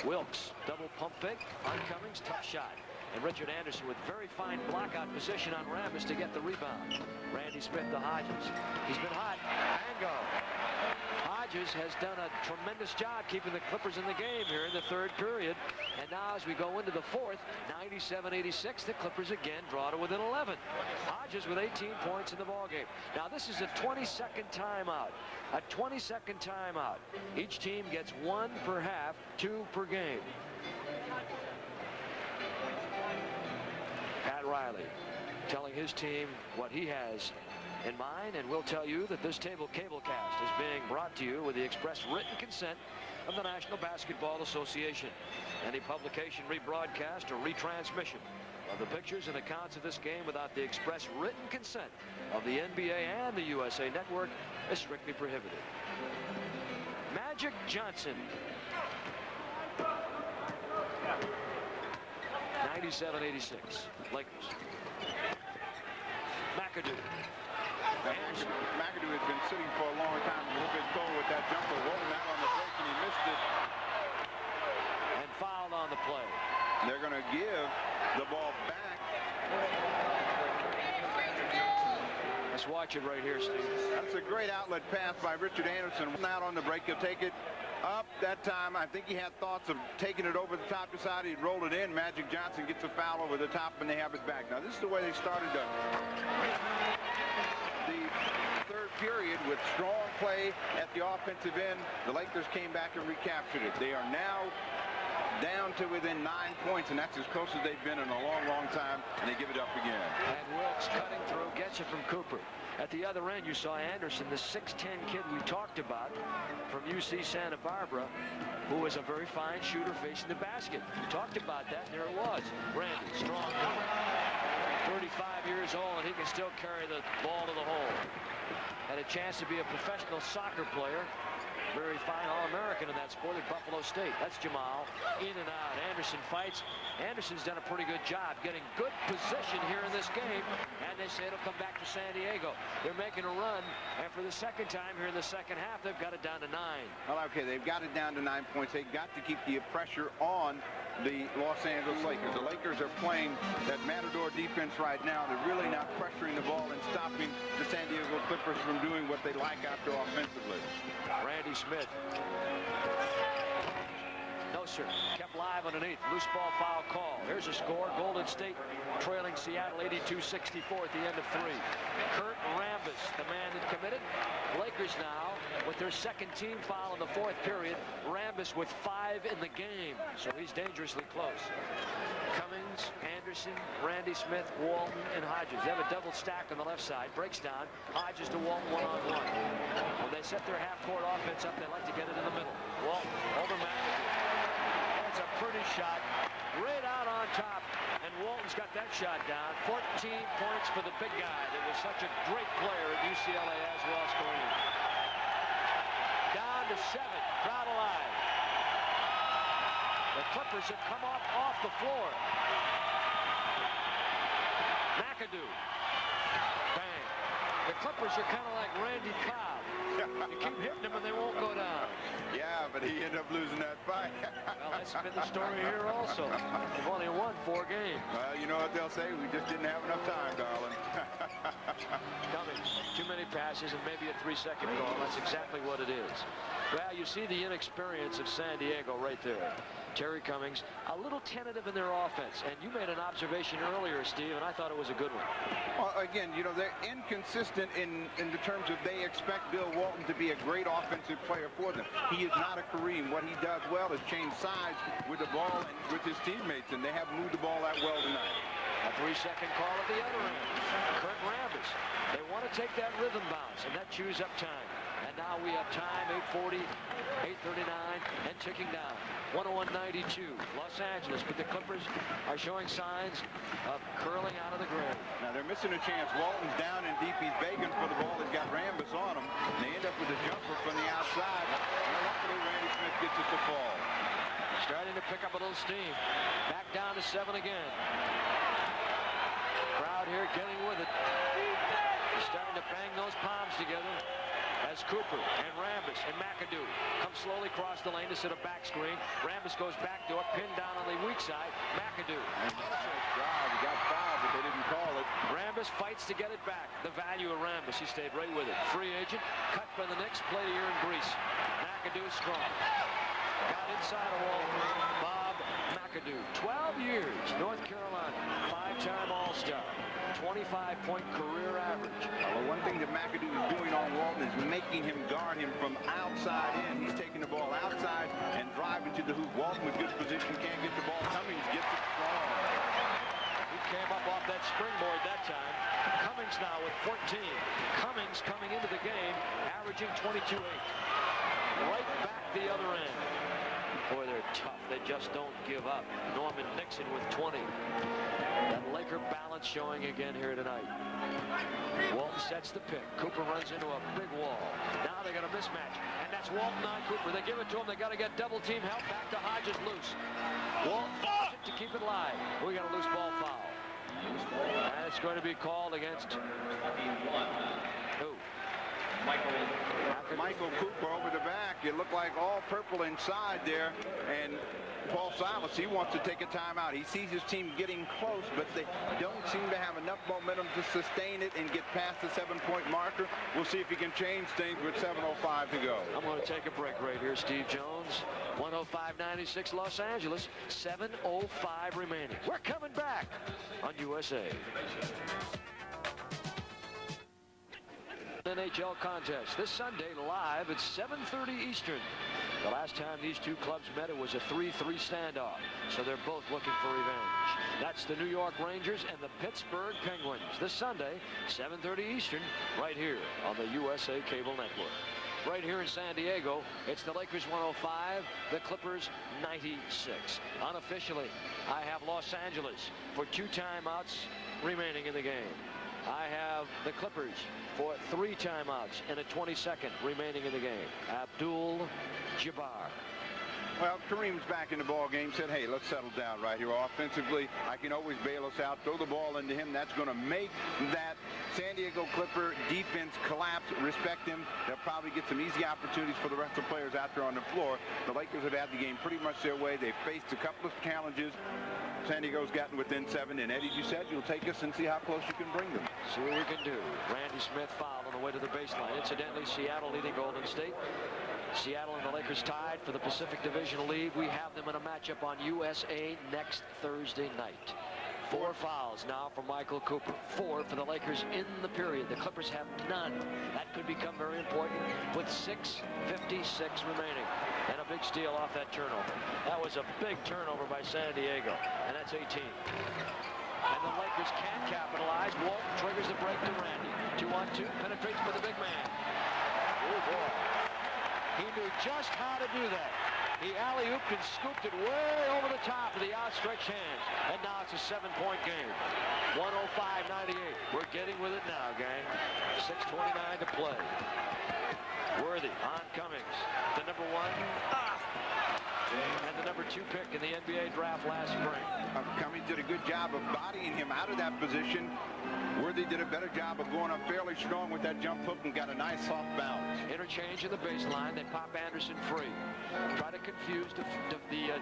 Wilkes, double pump fake on Cummings, tough shot. And Richard Anderson with very fine blockout position on Rambis to get the rebound. Randy Smith to Hodges. He's been hot. Bingo. Hodges has done a tremendous job keeping the Clippers in the game here in the third period. And now as we go into the fourth, 97-86, the Clippers again draw to within 11. Hodges with 18 points in the ballgame. Now this is a 20-second timeout. A 20-second timeout. Each team gets 1 per half, 2 per game. Pat Riley telling his team what he has in mind, and we'll tell you that this table cablecast is being brought to you with the express written consent of the National Basketball Association. Any publication, rebroadcast, or retransmission of the pictures and accounts of this game without the express written consent of the NBA and the USA Network is strictly prohibited. Magic Johnson. 97-86, Lakers. McAdoo. McAdoo has been sitting for a long time, a little bit cold with that jumper, rolling out on the break, and he missed it. And fouled on the play. They're going to give the ball back. Let's watch it right here, Steve. That's a great outlet pass by Richard Anderson. Out on the break, he'll take it up that time. I think he had thoughts of taking it over the top to side. He'd roll it in. Magic Johnson gets a foul over the top, and they have it back. Now, this is the way they started the third period with strong play at the offensive end. The Lakers came back and recaptured it. They are now down to within 9 points, and that's as close as they've been in a long, long time, and they give it up again. And Wilkes cutting through, gets it from Cooper. At the other end, you saw Anderson, the 6'10" kid we talked about from UC Santa Barbara, who was a very fine shooter facing the basket. We talked about that, and there it was. Randy, strong guy, 35 years old, and he can still carry the ball to the hole. Had a chance to be a professional soccer player. Very fine All-American in that sport at Buffalo State. That's Jamal. In and out. Anderson fights. Anderson's done a pretty good job getting good position here in this game. And they say it'll come back to San Diego. They're making a run. And for the second time here in the second half, they've got it down to 9. Well, okay, they've got it down to 9 points. They've got to keep the pressure on the Los Angeles Lakers. The Lakers are playing that Matador defense right now. They're really not pressuring the ball and stopping the San Diego Clippers from doing what they like after offensively. Randy Smith. No, sir. Kept live underneath. Loose ball foul call. Here's a score. Golden State trailing Seattle 82-64 at the end of 3. Kurt Rambis, the man that committed. Lakers now with their second team foul in the fourth period. Rambis with 5 in the game, so he's dangerously close. Cummings, Anderson, Randy Smith, Walton, and Hodges. They have a double stack on the left side. Breaks down. Hodges to Walton one-on-one. When they set their half-court offense up, they like to get it in the middle. Walton over McAdoo. That's a pretty shot. Right out on top. And Walton's got that shot down. 14 points for the big guy that was such a great player at UCLA as Ross Green. Down to 7. Crowd alive. The Clippers have come off the floor. McAdoo. Bang. The Clippers are kind of like Randy Cobb. You keep hitting them and they won't go down. Yeah, but he ended up losing that fight. Well, that's been the story here also. They've only won 4 games. Well, you know what they'll say? We just didn't have enough time, darling. Cummings, too many passes and maybe a 3-second call. That's exactly what it is. Well, you see the inexperience of San Diego right there. Terry Cummings, a little tentative in their offense. And you made an observation earlier, Steve, and I thought it was a good one. Well, again, you know, they're inconsistent in the terms of they expect Bill Walton to be a great offensive player for them. He is not a Kareem. What he does well is change sides with the ball and with his teammates, and they haven't moved the ball that well tonight. A 3-second call at the other end. Kurt Rambis. They want to take that rhythm bounce, and that chews up time. And now we have time, 8:40, 8:39, and ticking down. 101-92, Los Angeles, but the Clippers are showing signs of curling out of the grave. Now they're missing a chance. Walton's down and deep. He's begging for the ball. They've got Rambis on him. And they end up with a jumper from the outside. And luckily Randy Smith gets it to fall. Starting to pick up a little steam. Back down to 7 again. Crowd here getting with it. They're starting to bang those palms together. as Cooper and Rambis and McAdoo come slowly across the lane to set a back screen. Rambis goes back door, pinned down on the weak side. McAdoo. And he got fouled, but they didn't call it. Rambis fights to get it back. The value of Rambis. He stayed right with it. Free agent, cut by the Knicks, played here in Greece. McAdoo strong. Got inside a wall. Bob McAdoo. 12 years, North Carolina. 5-time All-Star. 25-point career average. Well, one thing that McAdoo is doing on Walton is making him guard him from outside in. He's taking the ball outside and driving to the hoop. Walton with good position, can't get the ball. Cummings gets it strong. He came up off that springboard that time. Cummings now with 14. Cummings coming into the game, averaging 22-8. Right back the other end. Boy, they're tough. They just don't give up. Norman Nixon with 20. That Laker balance showing again here tonight. Walton sets the pick. Cooper runs into a big wall. Now they got a mismatch. And that's Walton on Cooper. They give it to him. They got to get double team help. Back to Hodges loose. Walton fought it to keep it live. We got a loose ball foul. And it's going to be called against who? Michael Cooper over the back. It looked like all purple inside there. And Paul Silas, he wants to take a timeout. He sees his team getting close, but they don't seem to have enough momentum to sustain it and get past the 7-point marker. We'll see if he can change things with 7:05 to go. I'm going to take a break right here, Steve Jones. 105.96 Los Angeles. 7:05 remaining. We're coming back on USA. NHL contest this Sunday live at 7:30 Eastern. The last time these two clubs met, it was a 3-3 standoff. So they're both looking for revenge. That's the New York Rangers and the Pittsburgh Penguins. This Sunday, 7:30 Eastern, right here on the USA Cable Network. Right here in San Diego, it's the Lakers 105, the Clippers 96. Unofficially, I have Los Angeles for 2 timeouts remaining in the game. I have the Clippers for 3 timeouts and a 22nd remaining in the game. Abdul Jabbar. Well, Kareem's back in the ball game, said, hey, let's settle down right here. Offensively, I can always bail us out, throw the ball into him. That's going to make that San Diego Clipper defense collapse. Respect him. They'll probably get some easy opportunities for the rest of the players out there on the floor. The Lakers have had the game pretty much their way. They've faced a couple of challenges. San Diego's gotten within 7, and Eddie, you said you'll take us and see how close you can bring them. See what we can do. Randy Smith fouled on the way to the baseline. Incidentally, Seattle leading Golden State. Seattle and the Lakers tied for the Pacific Divisional League. We have them in a matchup on USA next Thursday night. 4 fouls now for Michael Cooper. 4 for the Lakers in the period. The Clippers have none. That could become very important with 6:56 remaining. And a big steal off that turnover. That was a big turnover by San Diego. And that's 18. And the Lakers can't capitalize. Walton triggers the break to Randy. 2-on-2, penetrates for the big man. Oh, boy. He knew just how to do that. He alley-ooped and scooped it way over the top of the outstretched hands. And now it's a 7-point game. 105-98. We're getting with it now, gang. 6:29 to play. Worthy on Cummings. The number 1. And the number 2 pick in the NBA draft last spring. Cummings did a good job of bodying him out of that position. Worthy did a better job of going up fairly strong with that jump hook and got a nice soft bounce. Interchange in the baseline. They pop Anderson free. Try to confuse the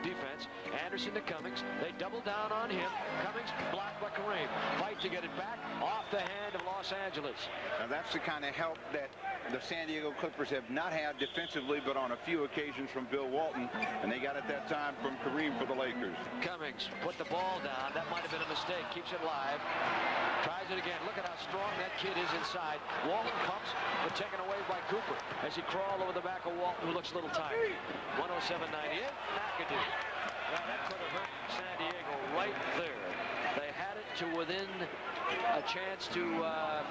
defense. Anderson to Cummings. They double down on him. Cummings blocked by Kareem. Fight to get it back off the hand of Los Angeles. Now that's the kind of help that the San Diego Clippers have not had defensively, but on a few occasions from Bill Walton. And they got it that time from Kareem for the Lakers. Cummings put the ball down. That might have been a mistake. Keeps it live. Tries it again. Look at how strong that kid is inside. Walton pumps, but taken away by Cooper as he crawled over the back of Walton, who looks a little tired. 107-98. McAdoo. Well, that could have hurt San Diego right there. They had it to within a chance to...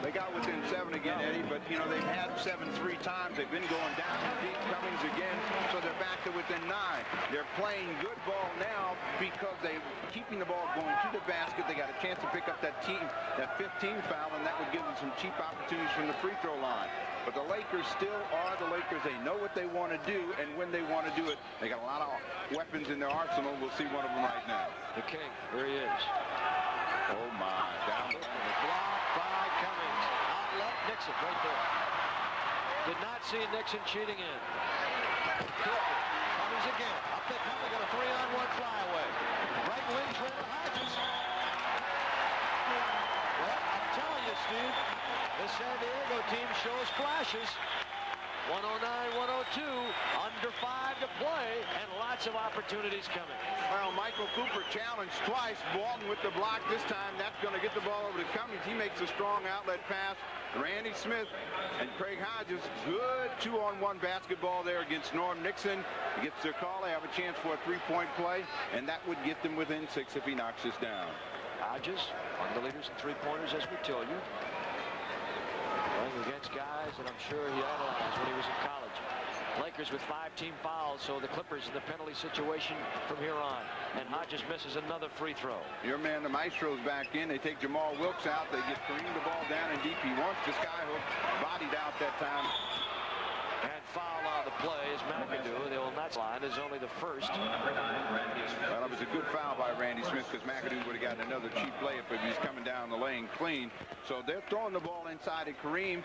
They got within 7 again, Eddie, but, you know, they've had 7 3 times. They've been going down. Pete Cummings again, so they're back to within 9. They're playing good ball now because they're keeping the ball going to the basket. They got a chance to pick up that 15 foul, and that would give them some cheap opportunities from the free throw line. But the Lakers still are the Lakers. They know what they want to do, and when they want to do it, they got a lot of weapons in their arsenal. We'll see one of them right now. The King, here he is. Oh, my. Down. Blocked by Cummings. Outlet Nixon right there. Did not see Nixon cheating in. Cummings again. Up they come. They got a 3-on-1 flyaway. Right wing Trevor Hodges. Well, I'm telling you, Steve, the San Diego team shows flashes. 109-102, under 5 to play, and lots of opportunities coming. Well, Michael Cooper challenged twice. Walton with the block this time. That's going to get the ball over to Cummings. He makes a strong outlet pass. Randy Smith and Craig Hodges, good 2-on-1 basketball there against Norm Nixon. He gets their call. They have a chance for a 3-point play, and that would get them within 6 if he knocks this down. Hodges, one of the leaders in three-pointers, as we told you. Playing against guys that I'm sure he idolized when he was in college. Lakers with 5 team fouls, so the Clippers in the penalty situation from here on. And Hodges misses another free throw. Your man, the Maestro's back in. They take Jamal Wilkes out. They get Kareem the ball down in deep. He wants the skyhook. Bodied out that time. And foul on the play is McAdoo. The old Nets line is only the first. Well, it was a good foul by Randy Smith because McAdoo would have gotten another cheap layup if he's coming down the lane clean. So they're throwing the ball inside of Kareem.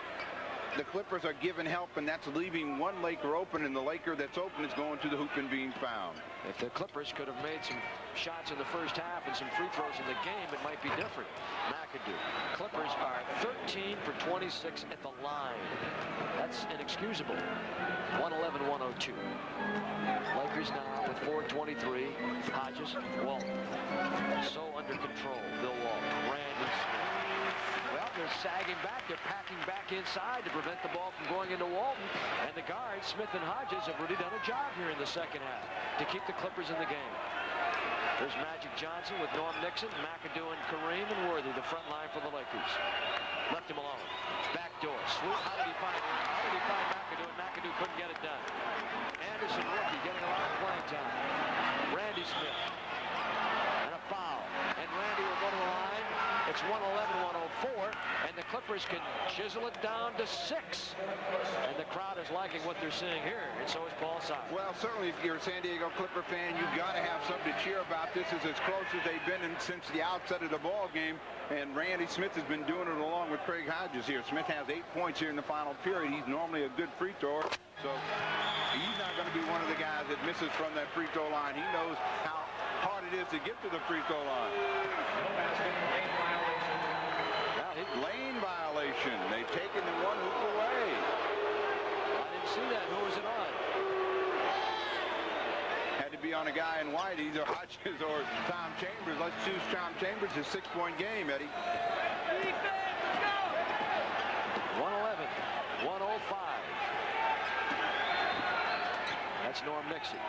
The Clippers are giving help, and that's leaving one Laker open, and the Laker that's open is going to the hoop and being fouled. If the Clippers could have made some shots in the first half and some free throws in the game, it might be different. McAdoo. Clippers are 13 for 26 at the line. That's inexcusable. 111-102. Lakers now with 4:23. Hodges, Walton. So under control. Bill Walton. Randy Smith. Well, they're sagging back. They're packing back inside to prevent the ball from going into Walton. And the guards, Smith and Hodges, have really done a job here in the second half to keep the Clippers in the game. There's Magic Johnson with Norm Nixon, McAdoo, and Kareem, and Worthy, the front line for the Lakers. Left him alone. Back door. Swoop. How did he find McAdoo? And McAdoo couldn't get it done. Anderson, rookie, getting a lot of playing time. Randy Smith. And a foul. And Randy will go to the line. It's 111-104, and the Clippers can chisel it down to 6. And the crowd is liking what they're seeing here, and so is Paul Silas. Well, certainly if you're a San Diego Clipper fan, you've got to have something to cheer about. This is as close as they've been since the outset of the ball game, and Randy Smith has been doing it along with Craig Hodges here. Smith has 8 points here in the final period. He's normally a good free thrower, so he's not going to be one of the guys that misses from that free throw line. He knows how hard it is to get to the free throw line. Lane violation. They've taken the one hoop away. I didn't see that. Who was it on? Had to be on a guy in white, either Hodges or Tom Chambers. Let's choose Tom Chambers, his 6-point game, Eddie. 111-105. That's Norm Nixon.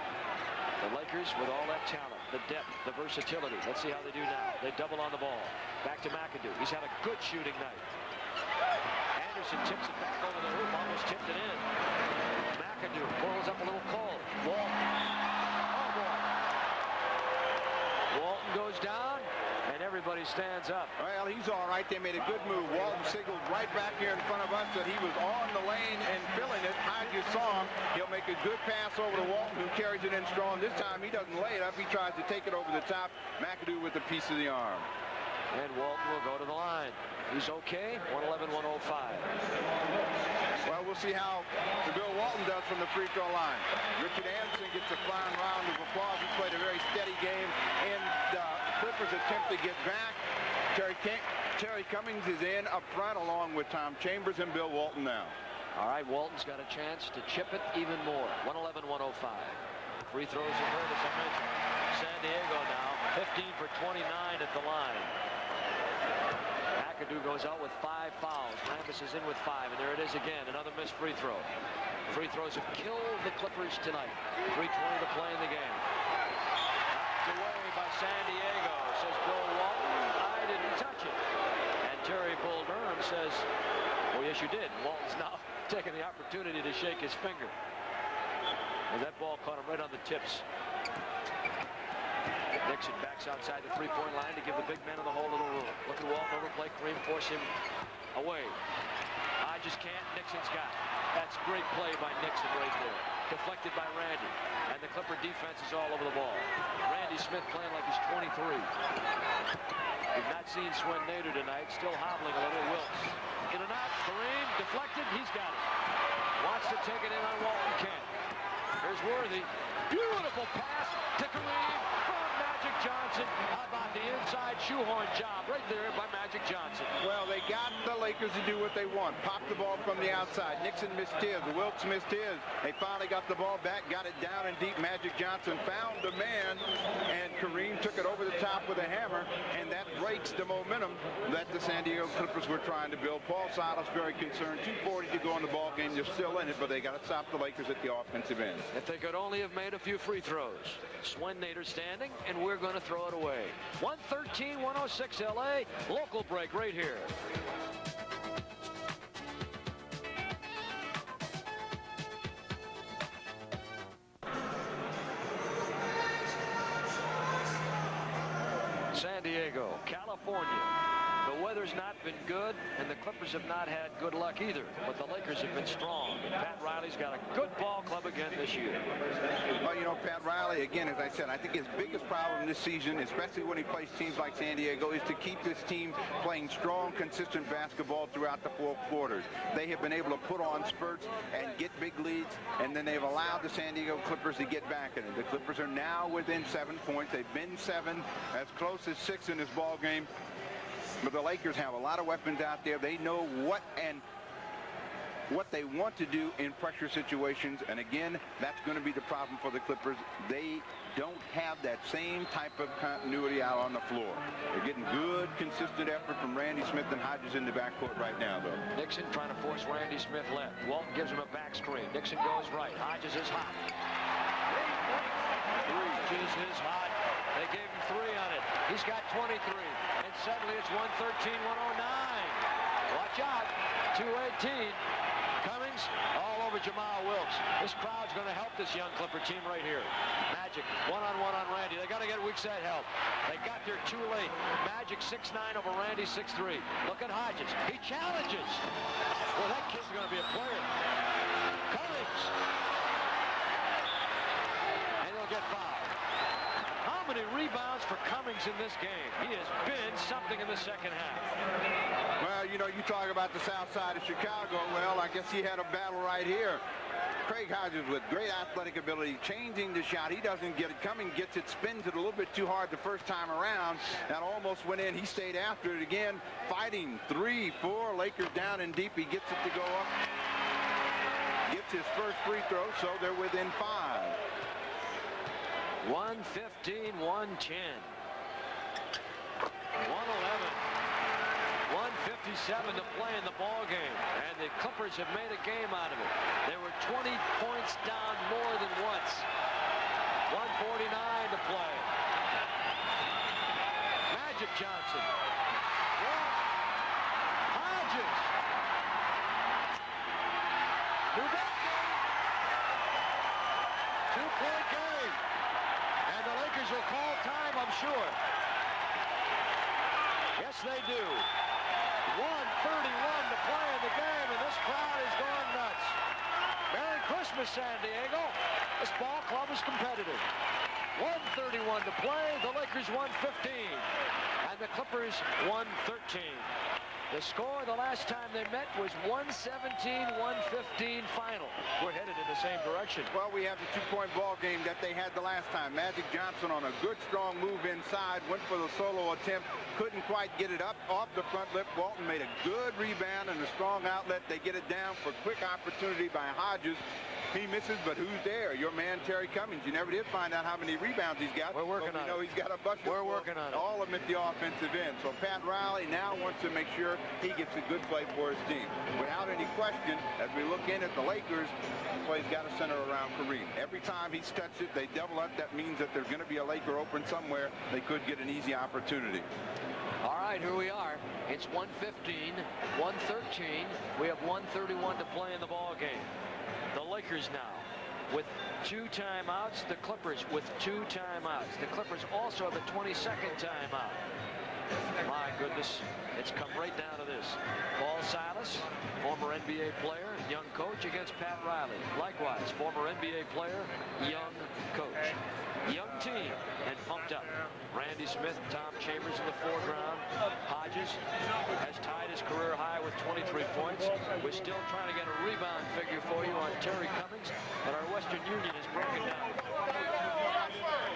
The Lakers with all that talent, the depth, the versatility. Let's see how they do now. They double on the ball. Back to McAdoo. He's had a good shooting night. Anderson tips it back over the hoop, almost tipped it in. McAdoo pulls up a little cold. Walton. Oh, boy. Walton goes down, and everybody stands up. Well, he's all right. They made a good move. Walton signaled right back here in front of us that he was on the lane and filling it. Hodges saw him. He'll make a good pass over to Walton, who carries it in strong. This time he doesn't lay it up. He tries to take it over the top. McAdoo with a piece of the arm. And Walton will go to the line. He's okay. 111-105. Well, we'll see how Bill Walton does from the free throw line. Richard Anderson gets a fine round of applause. He played a very steady game. And the Clippers attempt to get back. Terry Cummings is in up front along with Tom Chambers and Bill Walton now. All right, Walton's got a chance to chip it even more. 111-105. Free throws are hurt, as I mentioned. San Diego now, 15 for 29 at the line. McAdoo goes out with 5 fouls. Rambis is in with 5, and there it is again, another missed free throw. Free throws have killed the Clippers tonight. 3:20 to play in the game. Knocked away by San Diego, says Bill Walton. I didn't touch it. And Terry Bull Durham says, oh, yes, you did. Walton's now taking the opportunity to shake his finger. And that ball caught him right on the tips. Nixon backs outside the 3-point line to give the big man in the hole a little room. Look at Walton overplay. Kareem force him away. Hodges can't. Nixon's got it. That's great play by Nixon right there. Deflected by Randy. And the Clipper defense is all over the ball. Randy Smith playing like he's 23. We've not seen Swen Nader tonight. Still hobbling a little. Wilkes. In and out. Kareem deflected. He's got it. Wants to take it in on Walton Kent. Here's Worthy. Beautiful pass to Kareem from Magic Johnson. How about the inside shoehorn job right there by Magic Johnson? Well, they got the Lakers to do what they want. Pop the ball from the outside. Nixon missed his. Wilkes missed his. They finally got the ball back, got it down and deep. Magic Johnson found the man, and Kareem took it over the top with a hammer, and that breaks the momentum that the San Diego Clippers were trying to build. Paul Silas very concerned. 2:40 to go in the ball game. They're still in it, but they got to stop the Lakers at the offensive end. If they could only have made a few free throws. Swen Nader standing, and we're going to throw it away. 113-106 LA. Local break right here. San Diego, California. The weather's not been good, and the Clippers have not had good luck either, but the Lakers have been strong. Pat Riley's got a good ball club again this year. Well, you know, Pat Riley, again, as I said, I think his biggest problem this season, especially when he plays teams like San Diego, is to keep this team playing strong, consistent basketball throughout the 4 quarters. They have been able to put on spurts and get big leads, and then they've allowed the San Diego Clippers to get back at it. The Clippers are now within 7 points. They've been 7, as close as 6 in this ball game. But the Lakers have a lot of weapons out there. They know what they want to do in pressure situations. And again, that's going to be the problem for the Clippers. They don't have that same type of continuity out on the floor. They're getting good, consistent effort from Randy Smith and Hodges in the backcourt right now, though. Nixon trying to force Randy Smith left. Walton gives him a back screen. Nixon goes right. Hodges is hot. Hodges is hot. They gave him 3 on it. He's got 23. And suddenly it's 113-109. Watch out. 218. Cummings all over Jamal Wilkes. This crowd's going to help this young Clipper team right here. Magic one-on-one on Randy. They got to get weak side help. They got there too late. Magic 6'9" over Randy 6'3". Look at Hodges. He challenges. Well, that kid's going to be a player. Cummings. And he'll get fouled. How many rebounds for Cummings in this game? He has been something in the second half. Well, you know, you talk about the south side of Chicago. Well, I guess he had a battle right here. Craig Hodges with great athletic ability, changing the shot. He doesn't get it. Cummings gets it, spins it a little bit too hard the first time around. That almost went in. He stayed after it again, fighting 3, 4. Lakers down and deep. He gets it to go up. Gets his first free throw, so they're within 5. 115, 110. 111. 157 to play in the ball game, and the Clippers have made a game out of it. They were 20 points down more than once. 149 to play. Magic Johnson. Hodges. New ball game. 2-point game. And the Lakers will call time, I'm sure. Yes, they do. 1:31 to play in the game, and this crowd is going nuts. Merry Christmas, San Diego. This ball club is competitive. 1:31 to play. The Lakers 115, and the Clippers 113. The score the last time they met was 117-115 final. We're headed in the same direction. Well, we have the 2-point ball game that they had the last time. Magic Johnson on a good, strong move inside, went for the solo attempt, couldn't quite get it up off the front lip. Walton made a good rebound and a strong outlet. They get it down for quick opportunity by Hodges. He misses, but who's there? Your man, Terry Cummings. You never did find out how many rebounds he's got. We're working on it. You know he's got a bucket. We're working on it. All of them at the offensive end. So Pat Riley now wants to make sure he gets a good play for his team. Without any question, as we look in at the Lakers, the play's got to center around Kareem. Every time he's touched it, they double up. That means that there's going to be a Laker open somewhere. They could get an easy opportunity. All right, here we are. It's 115, 113. We have 131 to play in the ball game. The Lakers now with 2 timeouts. The Clippers with 2 timeouts. The Clippers also have a 22nd timeout. My goodness, it's come right down to this. Paul Silas, former NBA player, young coach, against Pat Riley. Likewise, former NBA player, young coach. Young team and pumped up. Randy Smith, Tom Chambers in the foreground. Hodges has tied his career high with 23 points. We're still trying to get a rebound figure for you on Terry Cummings, but our Western Union is broken down.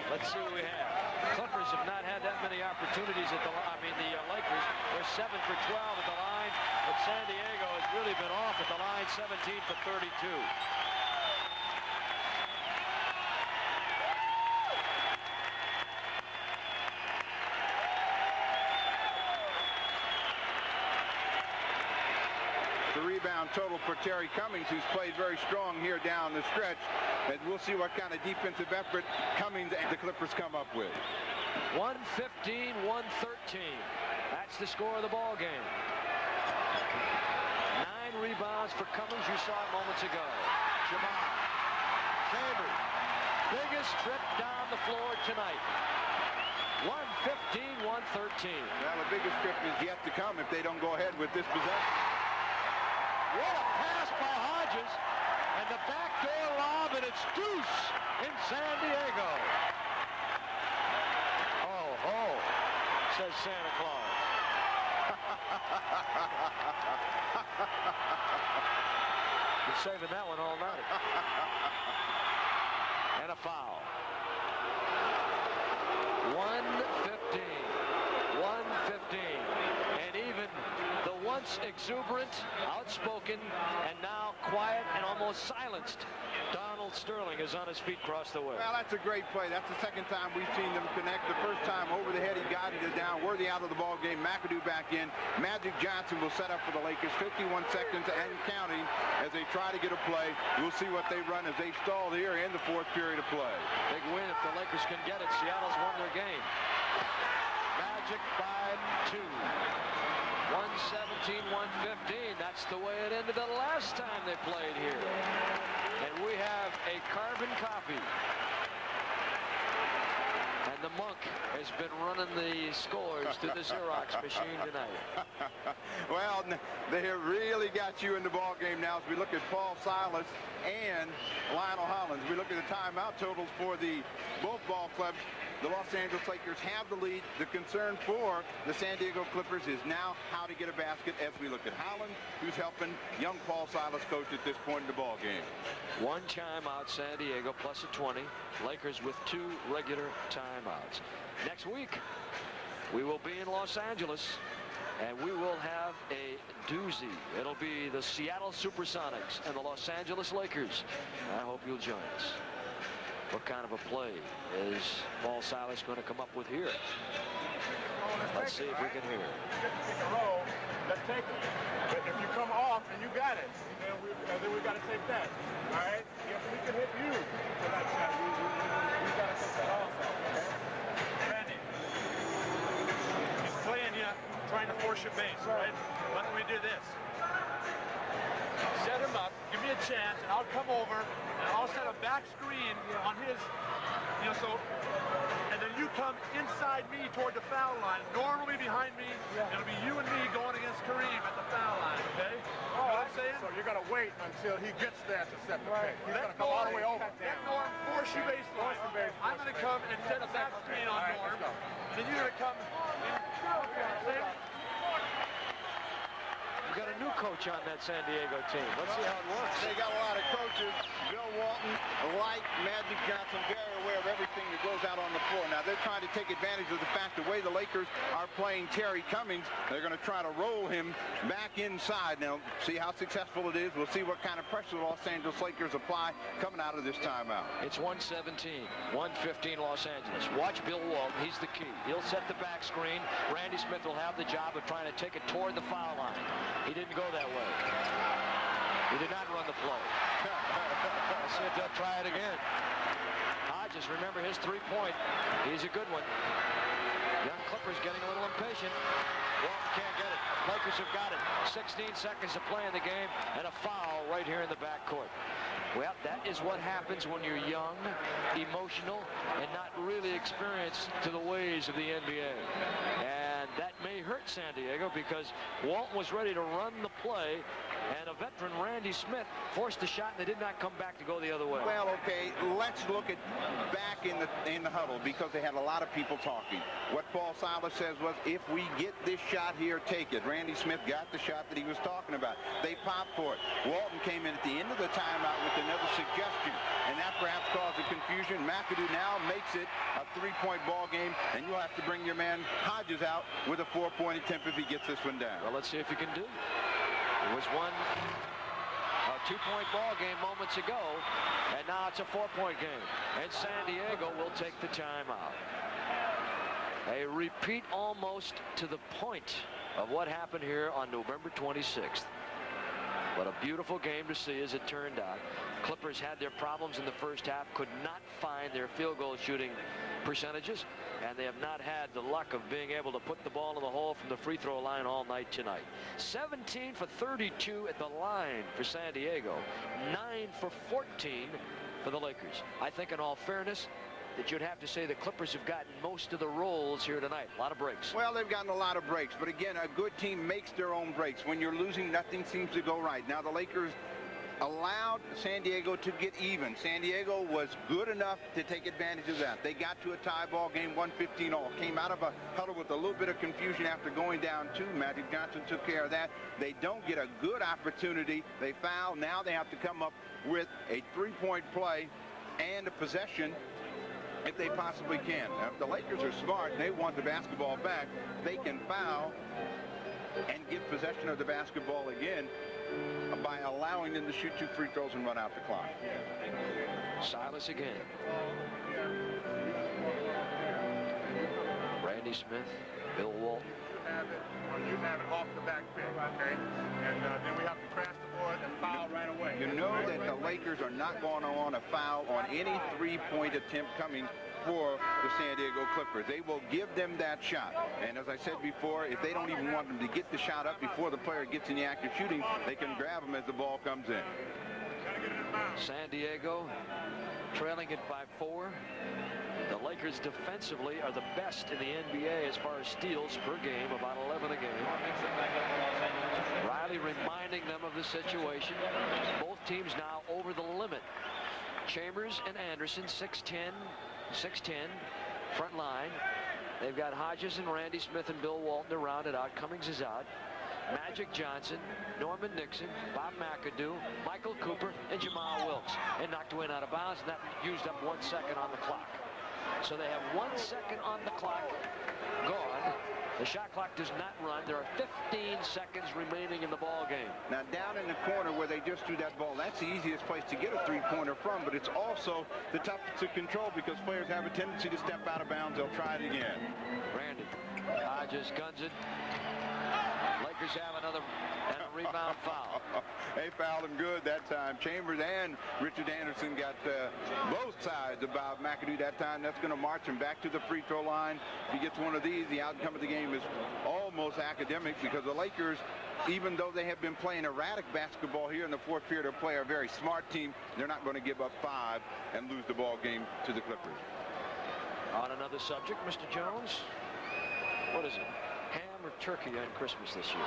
Let's see what we have. Clippers have not had that many opportunities at the Lakers. They're 7 for 12 at the line, but San Diego has really been off at the line, 17 for 32. The rebound total for Terry Cummings, who's played very strong here down the stretch. And we'll see what kind of defensive effort Cummings and the Clippers come up with. 115-113. That's the score of the ball game. 9 rebounds for Cummings. You saw it moments ago. Chambers, biggest trip down the floor tonight. 115-113. Well, the biggest trip is yet to come if they don't go ahead with this possession. What a pass by Hodges, and the backdoor lob, and it's deuce in San Diego. Oh, ho, says Santa Claus. Been saving that one all night. And a foul. 115. 115. And even the once exuberant, outspoken, and now quiet and almost silenced Donald Sterling is on his feet across the way. Well, that's a great play. That's the second time we've seen them connect. The first time over the head, he got it down. Worthy out of the ball game. McAdoo back in. Magic Johnson will set up for the Lakers. 51 seconds and counting as they try to get a play. We'll see what they run as they stall here in the fourth period of play. Big win if the Lakers can get it. Seattle's won their game. Magic by 2. 117-115. That's the way it ended the last time they played here. And we have a carbon copy. And the monk has been running the scores to the Xerox machine tonight. Well, they have really got you in the ball game now as we look at Paul Silas and Lionel Hollins. We look at the timeout totals for both ball clubs. The Los Angeles Lakers have the lead. The concern for the San Diego Clippers is now how to get a basket as we look at Hollins, who's helping young Paul Silas coach at this point in the ball game. 1 timeout, San Diego, plus a 20. Lakers with 2 regular timeouts. Next week, we will be in Los Angeles, and we will have a doozy. It'll be the Seattle Supersonics and the Los Angeles Lakers. I hope you'll join us. What kind of a play is Paul Silas going to come up with here? Let's see if we can hear it. Pick and roll, let's take it. But if you come off and you got it, then we got to take that. All right? If we can hit you for that shot, we got to take that also. Okay? Randy, he's playing you, trying to force your base, right? Why don't we do this? Set him up, give me a chance, and I'll come over, and I'll set a back screen on his, and then you come inside me toward the foul line. Normally behind me, it'll be you and me going against Kareem at the foul line, okay? You know what I'm saying? So you're going to wait until he gets there to set the pick. He's going to come all the way over. Let Norm force you baseline. I'm going to come and set a back screen on Norm, and then you're going to come in. We've got a new coach on that San Diego team. Let's see how it works. They got a lot of coaches. Bill Walton, like Magic Johnson, very aware of everything that goes out on the floor. Now, they're trying to take advantage of the fact the way the Lakers are playing Terry Cummings, they're going to try to roll him back inside. Now, see how successful it is. We'll see what kind of pressure the Los Angeles Lakers apply coming out of this timeout. It's 117, 115 Los Angeles. Watch Bill Walton. He's the key. He'll set the back screen. Randy Smith will have the job of trying to take it toward the foul line. He didn't go that way. He did not run the play. Let's see if they'll try it again. Hodges, remember his three-point. He's a good one. Young Clippers getting a little impatient. Walton can't get it. Lakers have got it. 16 seconds to play in the game, and a foul right here in the backcourt. Well, that is what happens when you're young, emotional, and not really experienced to the ways of the NBA. And that may hurt San Diego because Walton was ready to run the play, And a veteran, Randy Smith, forced a shot, and they did not come back to go the other way. Well, okay, let's look at back in the huddle, because they had a lot of people talking. What Paul Silas says was, if we get this shot here, take it. Randy Smith got the shot that he was talking about. They popped for it. Walton came in at the end of the timeout with another suggestion, and that perhaps caused a confusion. McAdoo now makes it a 3-point ball game, and you'll have to bring your man Hodges out with a 4-point attempt if he gets this one down. Well, let's see if he can do it. It was a 2-point ball game moments ago, and now it's a 4-point game. And San Diego will take the timeout. A repeat almost to the point of what happened here on November 26th. What a beautiful game to see, as it turned out. Clippers had their problems in the first half, could not find their field goal shooting percentages, and they have not had the luck of being able to put the ball in the hole from the free throw line all night tonight. 17 for 32 at the line for San Diego, 9 for 14 for the Lakers. I think, in all fairness, that you'd have to say the Clippers have gotten most of the rolls here tonight. A lot of breaks. Well, they've gotten a lot of breaks, but again, a good team makes their own breaks. When you're losing, nothing seems to go right. Now the Lakers allowed San Diego to get even. San Diego was good enough to take advantage of that. They got to a tie ball game, 115 all. Came out of a huddle with a little bit of confusion after going down 2. Magic Johnson took care of that. They don't get a good opportunity. They foul. Now they have to come up with a 3-point play and a possession if they possibly can. Now, if the Lakers are smart, they want the basketball back, they can foul and get possession of the basketball again by allowing them to shoot 2 free throws and run out the clock. Silas again. Randy Smith, Bill Walton. You have it off the back pick, okay? And then we have to crash the board and foul right away. You know that the Lakers are not going to want a foul on any 3-point attempt coming for the San Diego Clippers. They will give them that shot. And as I said before, if they don't even want them to get the shot up before the player gets in the act of shooting, they can grab them as the ball comes in. San Diego trailing it by 4. The Lakers defensively are the best in the NBA as far as steals per game, about 11 a game. Riley reminding them of the situation. Both teams now over the limit. Chambers and Anderson, 6'10", front line. They've got Hodges and Randy Smith and Bill Walton to round it out. Cummings is out. Magic Johnson, Norman Nixon, Bob McAdoo, Michael Cooper, and Jamal Wilkes. And knocked away and out of bounds, and that used up 1 second on the clock. So they have 1 second on the clock gone. The shot clock does not run. There are 15 seconds remaining in the ball game. Now down in the corner where they just threw that ball, that's the easiest place to get a 3-pointer from, but it's also the toughest to control because players have a tendency to step out of bounds. They'll try it again. Randy Hodges guns it. Lakers have another rebound foul. They fouled him good that time. Chambers and Richard Anderson got both sides of Bob McAdoo that time. That's going to march him back to the free throw line. If he gets one of these, the outcome of the game is almost academic because the Lakers, even though they have been playing erratic basketball here in the fourth period, they play a very smart team. They're not going to give up 5 and lose the ball game to the Clippers. On another subject, Mr. Jones, what is it? Ham or turkey on Christmas this year?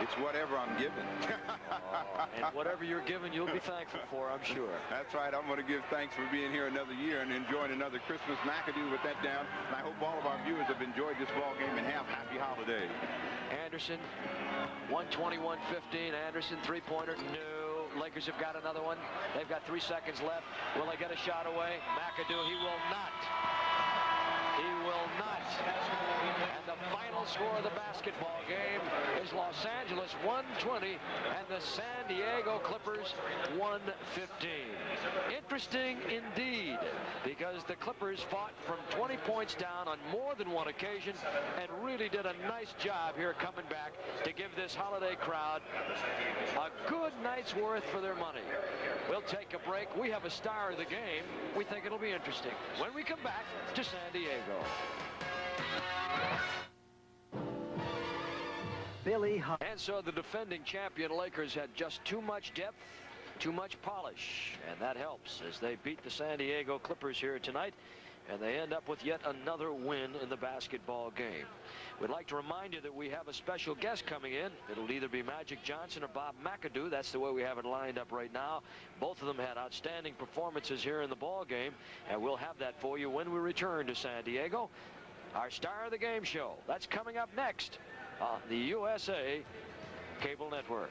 It's whatever I'm given. And whatever you're given, you'll be thankful for, I'm sure. That's right. I'm going to give thanks for being here another year and enjoying another Christmas. McAdoo with that down. And I hope all of our viewers have enjoyed this ball game and have happy holidays. Anderson, 121-15. Anderson, 3-pointer. No. Lakers have got another one. They've got 3 seconds left. Will they get a shot away? McAdoo, he will not. He will not. And the final score of the basketball game is Los Angeles 120 and the San Diego Clippers 115. Interesting indeed, because the Clippers fought from 20 points down on more than one occasion and really did a nice job here coming back to give this holiday crowd a good night's worth for their money. We'll take a break. We have a star of the game. We think it'll be interesting when we come back to San Diego. And so the defending champion Lakers had just too much depth, too much polish, and that helps as they beat the San Diego Clippers here tonight and they end up with yet another win in the basketball game. We'd like to remind you that we have a special guest coming in. It'll either be Magic Johnson or Bob McAdoo. That's the way we have it lined up right now. Both of them had outstanding performances here in the ball game, and we'll have that for you when we return to San Diego. Our Star of the Game show, that's coming up next on the USA Cable Network.